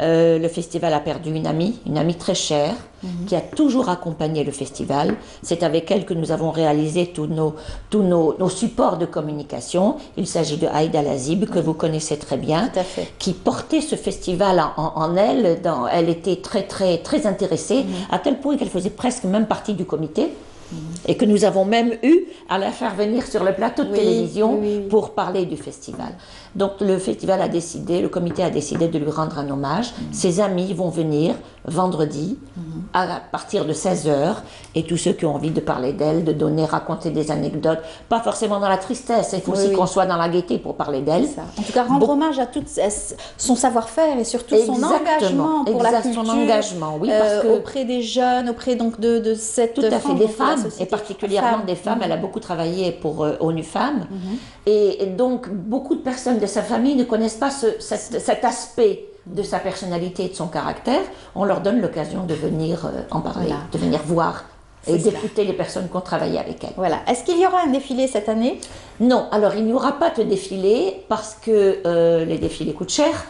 Le festival a perdu une amie très chère, qui a toujours accompagné le festival. C'est avec elle que nous avons réalisé tous nos supports de communication. Il s'agit de Aïda Lazib, que vous connaissez très bien, qui portait ce festival en elle. Elle était très intéressée, à tel point qu'elle faisait presque même partie du comité. Et que nous avons même eu à la faire venir sur le plateau de télévision pour parler du festival. Donc le festival a décidé, le comité a décidé de lui rendre un hommage. Ses amis vont venir vendredi à partir de 16h et tous ceux qui ont envie de parler d'elle, de raconter des anecdotes, pas forcément dans la tristesse, il faut aussi qu'on soit dans la gaieté pour parler d'elle. En tout cas, rendre hommage à tout son savoir-faire et surtout son engagement pour la culture, son engagement, parce que auprès des jeunes, auprès donc de cette tout à fait des femmes, et particulièrement des femmes. Elle a beaucoup travaillé pour ONU Femmes, et donc beaucoup de personnes de sa famille ne connaissent pas cet aspect de sa personnalité et de son caractère. On leur donne l'occasion de venir en parler, de venir voir et d'écouter les personnes qui ont travaillé avec elle. Voilà. Est-ce qu'il y aura un défilé cette année? Non, alors il n'y aura pas de défilé parce que les défilés coûtent cher.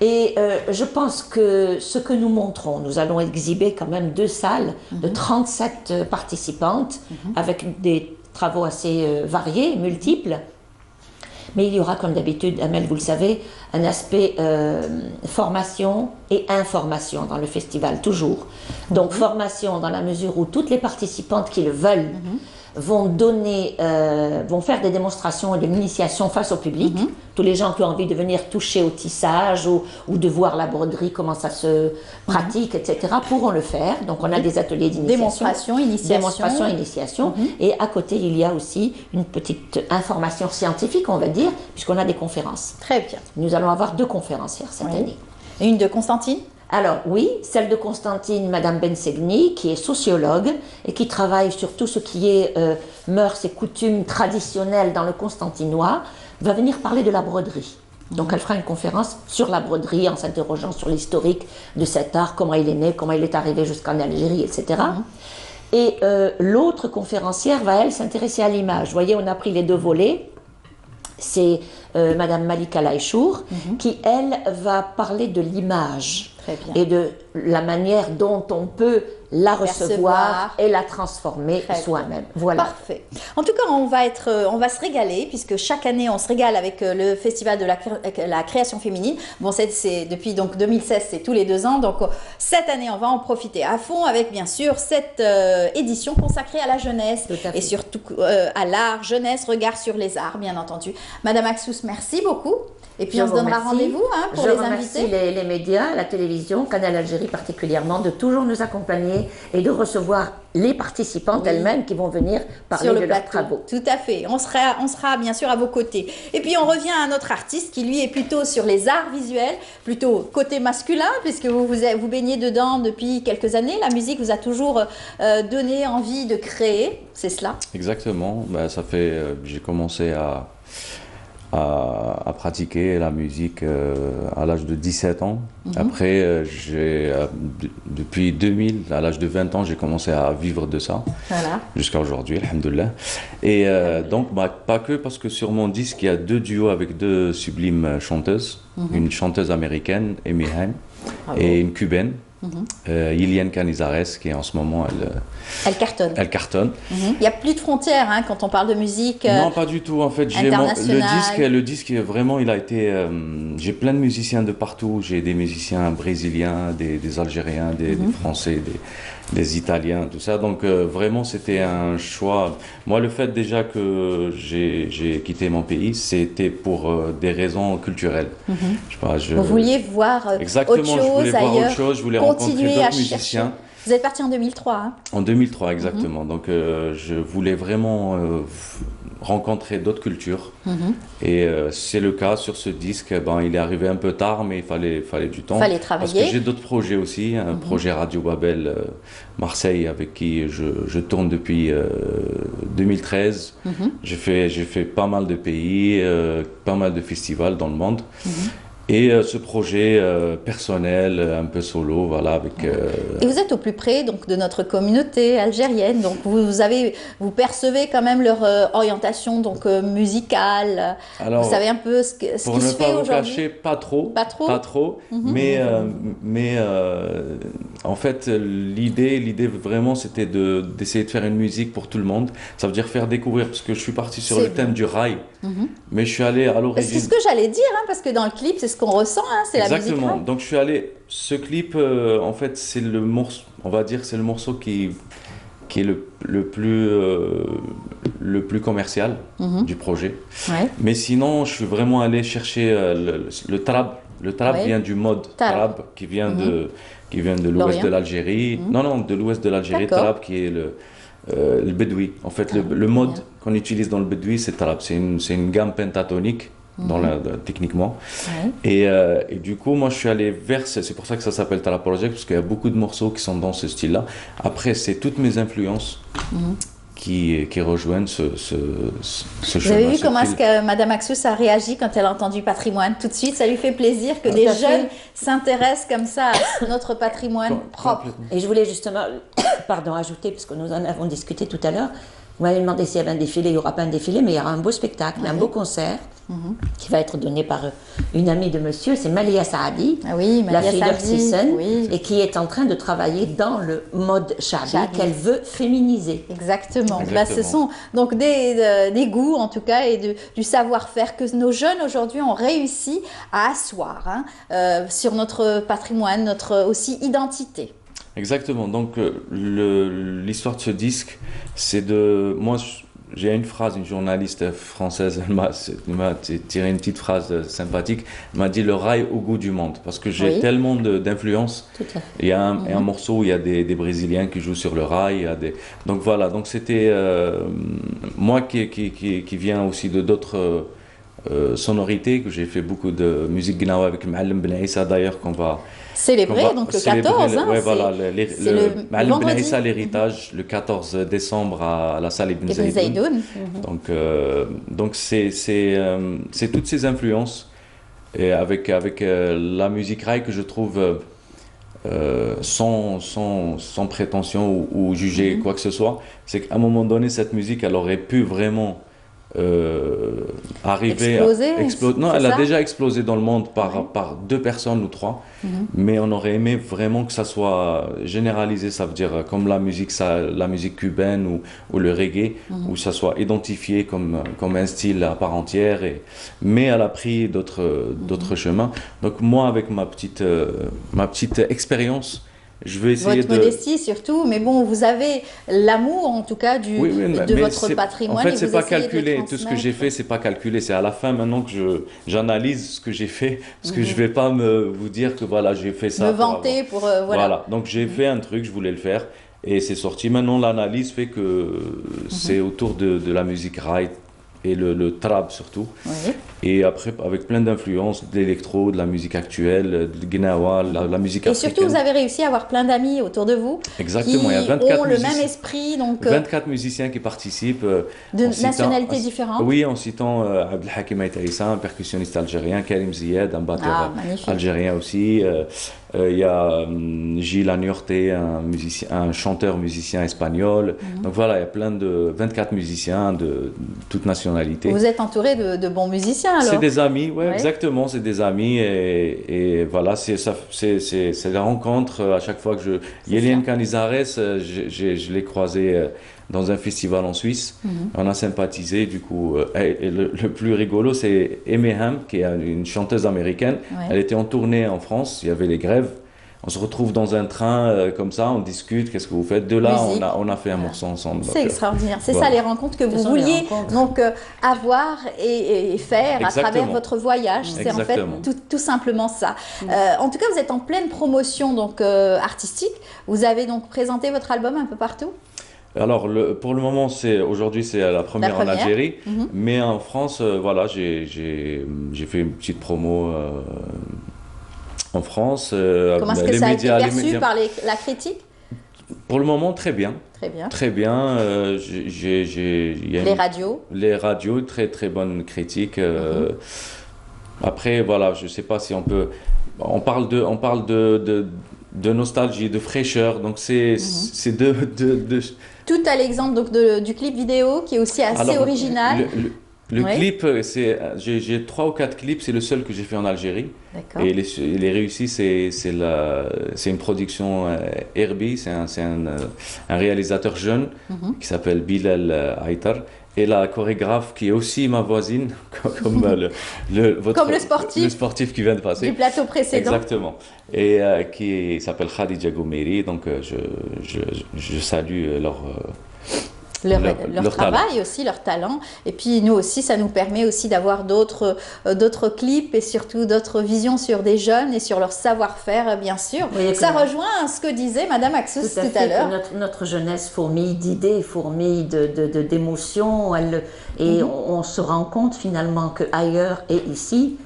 Et je pense que ce que nous montrons, nous allons exhiber quand même 2 salles de 37 participantes avec des travaux assez variés, multiples. Mais il y aura, comme d'habitude, Amel, vous le savez, un aspect formation et information dans le festival, toujours. Donc formation dans la mesure où toutes les participantes qui le veulent vont faire des démonstrations et de l'initiation face au public. Tous les gens qui ont envie de venir toucher au tissage ou de voir la broderie, comment ça se pratique, etc., pourront le faire. Donc on a des ateliers d'initiation. Démonstration, initiation. Et à côté, il y a aussi une petite information scientifique, on va dire, puisqu'on a des conférences. Très bien. Nous allons avoir 2 conférencières cette année. Et une de Constantine? Alors oui, celle de Constantine, Madame Bensegni, qui est sociologue et qui travaille sur tout ce qui est mœurs et coutumes traditionnelles dans le constantinois, va venir parler de la broderie. Donc elle fera une conférence sur la broderie en s'interrogeant sur l'historique de cet art, comment il est né, comment il est arrivé jusqu'en Algérie, etc. Et l'autre conférencière va, elle, s'intéresser à l'image. Vous voyez, on a pris les 2 volets. C'est Madame Malika Laïchour qui, elle, va parler de l'image. et de la manière dont on peut la recevoir et la transformer soi-même. Voilà. Parfait. En tout cas, on va se régaler puisque chaque année on se régale avec le festival de la création féminine. Bon, c'est depuis donc 2016, c'est tous les 2 ans. Donc cette année, on va en profiter à fond avec bien sûr cette édition consacrée à la jeunesse et surtout à l'art, jeunesse, regard sur les arts, bien entendu. Madame Aksous, merci beaucoup. Et puis on se donnera rendez-vous pour les invités. Je remercie les médias, la télévision, Canal Algérie particulièrement, de toujours nous accompagner et de recevoir les participantes elles-mêmes qui vont venir parler de leurs travaux. Tout à fait. On sera bien sûr à vos côtés. Et puis on revient à notre artiste qui lui est plutôt sur les arts visuels, plutôt côté masculin, puisque vous baignez dedans depuis quelques années. La musique vous a toujours donné envie de créer, c'est cela? Exactement. Ben, ça fait, j'ai commencé à pratiquer la musique à l'âge de 17 ans. Après, depuis 2000, à l'âge de 20 ans, j'ai commencé à vivre de ça. Voilà. Jusqu'à aujourd'hui, alhamdoulilah. Et donc, pas que, parce que sur mon disque, il y a 2 duos avec 2 sublimes chanteuses. Une chanteuse américaine, Amy Haim, et une cubaine. Iliane Canizares, qui en ce moment elle cartonne. Elle cartonne. Il n'y a plus de frontières quand on parle de musique. Non, pas du tout. En fait, le disque vraiment, il a été. J'ai plein de musiciens de partout. J'ai des musiciens brésiliens, des Algériens, des Français, des Italiens, tout ça. Donc vraiment, c'était un choix. Moi, le fait déjà que j'ai quitté mon pays, c'était pour des raisons culturelles. Je sais pas, vous vouliez voir autre chose je voulais ailleurs, voir autre chose, je voulais rencontrer d'autres musiciens. Vous êtes parti en 2003, hein? En 2003, exactement. Donc je voulais vraiment rencontrer d'autres cultures. Et c'est le cas sur ce disque. Ben, il est arrivé un peu tard, mais il fallait du temps. Il fallait travailler. Parce que j'ai d'autres projets aussi. Un projet Radio Babel Marseille, avec qui je tourne depuis 2013. J'ai fait pas mal de pays, pas mal de festivals dans le monde. Et ce projet personnel, un peu solo, voilà, avec... Et vous êtes au plus près donc, de notre communauté algérienne, donc vous percevez quand même leur orientation donc, musicale. Alors, vous savez un peu ce qui se fait aujourd'hui? Pour ne pas vous cacher, pas trop. Mais en fait, l'idée vraiment, c'était d'essayer de faire une musique pour tout le monde. Ça veut dire faire découvrir, parce que je suis parti sur le thème du rail, mais je suis allé à l'origine... C'est ce que j'allais dire, parce que dans le clip, c'est ce qu'on ressent, c'est la musique. Exactement. Donc je suis allé... Ce clip, en fait, c'est le morceau, on va dire, c'est le morceau qui est le plus commercial du projet. Mais sinon, je suis vraiment allé chercher le trap. Le trap vient du mode trap qui vient de l'ouest de l'Algérie. Non, de l'ouest de l'Algérie. Trap qui est le bedoui. En fait, le mode qu'on utilise dans le bedoui, c'est trap. C'est une gamme pentatonique. Techniquement. Et du coup, moi, je suis allé vers... C'est pour ça que ça s'appelle Trap Project, parce qu'il y a beaucoup de morceaux qui sont dans ce style-là. Après, c'est toutes mes influences qui rejoignent ce chemin. Vous avez vu comment est-ce que Madame Aksous a réagi quand elle a entendu patrimoine? Tout de suite, ça lui fait plaisir que des jeunes s'intéressent comme ça à notre patrimoine propre. Et je voulais justement, ajouter, parce que nous en avons discuté tout à l'heure, vous m'avez demandé s'il y avait un défilé. Il n'y aura pas un défilé, mais il y aura un beau spectacle, un beau concert qui va être donné par une amie de monsieur, c'est Malia Saadi, la fille d'Orsison, et qui est en train de travailler dans le mode Chabi qu'elle veut féminiser. Exactement. Là, ce sont donc des goûts, en tout cas, et du savoir-faire que nos jeunes aujourd'hui ont réussi à asseoir sur notre patrimoine, notre aussi identité. Exactement. Donc, l'histoire de ce disque, c'est de... Moi, j'ai une phrase, une journaliste française, elle m'a tiré une petite phrase sympathique. Elle m'a dit « le rail au goût du monde ». Parce que j'ai tellement d'influence. Il y a un morceau où il y a des Brésiliens qui jouent sur le rail. Donc voilà, donc c'était moi qui viens aussi de d'autres sonorités, que j'ai fait beaucoup de musique gnawa avec Ma'allem Ben Issa, d'ailleurs, qu'on va... célébrer, donc le 14, voilà, Ma'allem Ben Issa, l'héritage, le 14 décembre à la salle Ibn Zaidoun. Donc c'est toutes ces influences, et avec la musique rail que je trouve sans prétention ou juger quoi que ce soit, c'est qu'à un moment donné, cette musique, elle aurait pu vraiment Exploser, non, c'est elle a ça déjà explosé dans le monde par 2 personnes ou 3, mais on aurait aimé vraiment que ça soit généralisé, ça veut dire comme la musique cubaine ou le reggae, où ça soit identifié comme un style à part entière, mais elle a pris d'autres chemins. Donc moi, avec ma petite expérience, je vais essayer votre modestie surtout, mais bon, vous avez l'amour en tout cas de votre patrimoine. En fait, c'est pas calculé. Tout ce que j'ai fait, c'est pas calculé. C'est à la fin maintenant que j'analyse ce que j'ai fait, parce que je vais pas vous dire que voilà, j'ai fait ça. Me vanter pour voilà. Donc j'ai fait un truc, je voulais le faire, et c'est sorti. Maintenant, l'analyse fait que c'est autour de la musique raï et le trap surtout. Oui. Et après, avec plein d'influences, de l'électro, de la musique actuelle, de Gnawa, la musique africaine. Et surtout, vous avez réussi à avoir plein d'amis autour de vous. Exactement, qui il y a 24 ont le même esprit. Donc, 24 musiciens qui participent. De nationalités différentes. Oui, en citant Abdelhakim Aïtaïssa, un percussionniste algérien, Karim Ziad, un batteur algérien aussi. Il y a Gilles Agnorte, un chanteur musicien espagnol. Donc voilà, il y a plein de 24 musiciens de toutes nationalités. Vous êtes entouré de bons musiciens alors? C'est des amis, ouais, exactement, c'est des amis et voilà, c'est la rencontre à chaque fois que Yelien Canizares, je l'ai croisé dans un festival en Suisse. On a sympathisé, du coup. Et le plus rigolo, c'est Aimee Ham, qui est une chanteuse américaine. Ouais. Elle était en tournée en France, il y avait les grèves. On se retrouve dans un train comme ça, on discute, qu'est-ce que vous faites? De là, on a fait un morceau ensemble. C'est extraordinaire. C'est ça les rencontres que vous vouliez donc avoir et faire à travers votre voyage. C'est en fait tout simplement ça. En tout cas, vous êtes en pleine promotion donc artistique. Vous avez donc présenté votre album un peu partout? Alors, pour le moment, aujourd'hui, c'est la première en Algérie, mais en France, voilà, j'ai fait une petite promo en France. Comment est-ce que ça a été perçu par la critique? Pour le moment, très bien. Très bien. Très bien. Les radios? Les radios, très très bonnes critiques. Après, voilà, je ne sais pas si on peut... On parle de nostalgie, de fraîcheur, donc c'est Tout à l'exemple donc du clip vidéo qui est aussi assez original. Le clip, j'ai 3 ou 4 clips, c'est le seul que j'ai fait en Algérie. Et il est réussi, c'est une production Herbie, c'est un réalisateur jeune qui s'appelle Bilal Aitar. Et la chorégraphe qui est aussi ma voisine, comme le sportif qui vient de passer. Du plateau précédent. Exactement. Et qui s'appelle Khadija Goumeiri. Donc je salue leur travail aussi, leur talent. Et puis nous aussi, ça nous permet aussi d'avoir d'autres clips et surtout d'autres visions sur des jeunes et sur leur savoir-faire, bien sûr. Ça rejoint ce que disait Madame Axous tout à l'heure. Notre jeunesse fourmille d'idées, fourmille d'émotions. Et on se rend compte finalement qu'ailleurs et ici,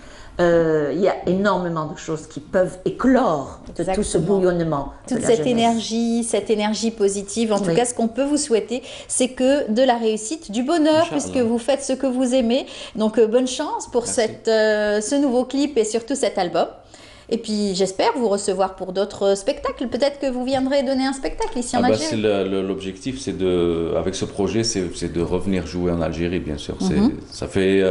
il y a énormément de choses qui peuvent éclore de tout ce bouillonnement. Toute cette énergie positive. En tout cas, ce qu'on peut vous souhaiter, c'est que de la réussite, du bonheur, puisque vous faites ce que vous aimez. Donc, bonne chance pour ce nouveau clip et surtout cet album. Et puis, j'espère vous recevoir pour d'autres spectacles. Peut-être que vous viendrez donner un spectacle ici en Algérie. L'objectif, avec ce projet, c'est de revenir jouer en Algérie, bien sûr. Ça fait...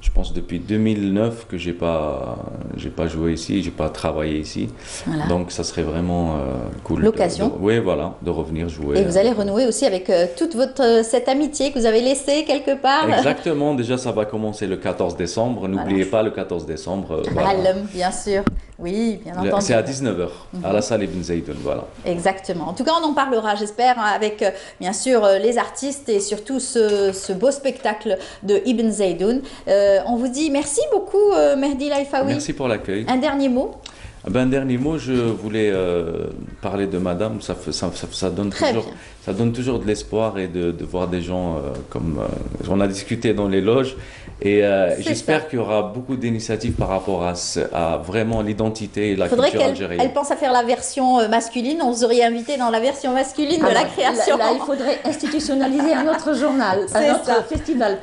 je pense depuis 2009 que j'ai pas joué ici, j'ai pas travaillé ici. Voilà. Donc ça serait vraiment cool. L'occasion. Oui, voilà, de revenir jouer. Et vous allez renouer aussi avec toute cette amitié que vous avez laissée quelque part. Exactement. Déjà, ça va commencer le 14 décembre. N'oubliez pas le 14 décembre. Bien sûr. Oui, bien entendu. C'est à 19h, à la salle Ibn Zaydoun, voilà. Exactement. En tout cas, on en parlera, j'espère, avec bien sûr les artistes et surtout ce beau spectacle de Ibn Zaydoun. On vous dit merci beaucoup, Mehdi Laifaoui. Merci pour l'accueil. Un dernier mot? Un dernier mot, je voulais parler de Madame. Ça donne toujours de l'espoir et de voir des gens comme on a discuté dans les loges. Et j'espère qu'il y aura beaucoup d'initiatives par rapport à vraiment l'identité et la culture algérienne. Elle pense à faire la version masculine. On vous aurait invité dans la version masculine de la création. Là, il faudrait institutionnaliser un autre journal, un autre festival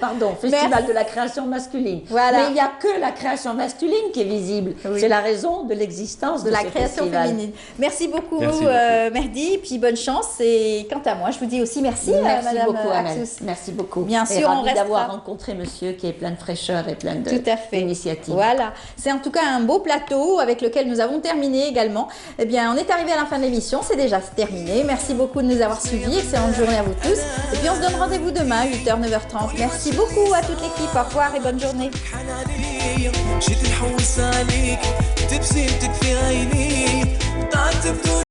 de la création masculine. Voilà. Mais il n'y a que la création masculine qui est visible. Oui. C'est la raison de l'existence de la création féminine. Merci beaucoup, Mehdi. Puis bonne chance. Et quant à moi, je vous dis aussi merci, merci Madame beaucoup, Amel. Aksous. Merci beaucoup. Bien et sûr, on ravi restera d'avoir rencontré monsieur qui est plein de fraîcheur et plein d'initiatives. Voilà, c'est en tout cas un beau plateau avec lequel nous avons terminé également. Eh bien, on est arrivé à la fin de l'émission, c'est déjà terminé. Merci beaucoup de nous avoir suivis, excellente journée à vous tous. Et puis on se donne rendez-vous demain, 8h, 9h30. Merci beaucoup à toute l'équipe, au revoir et bonne journée.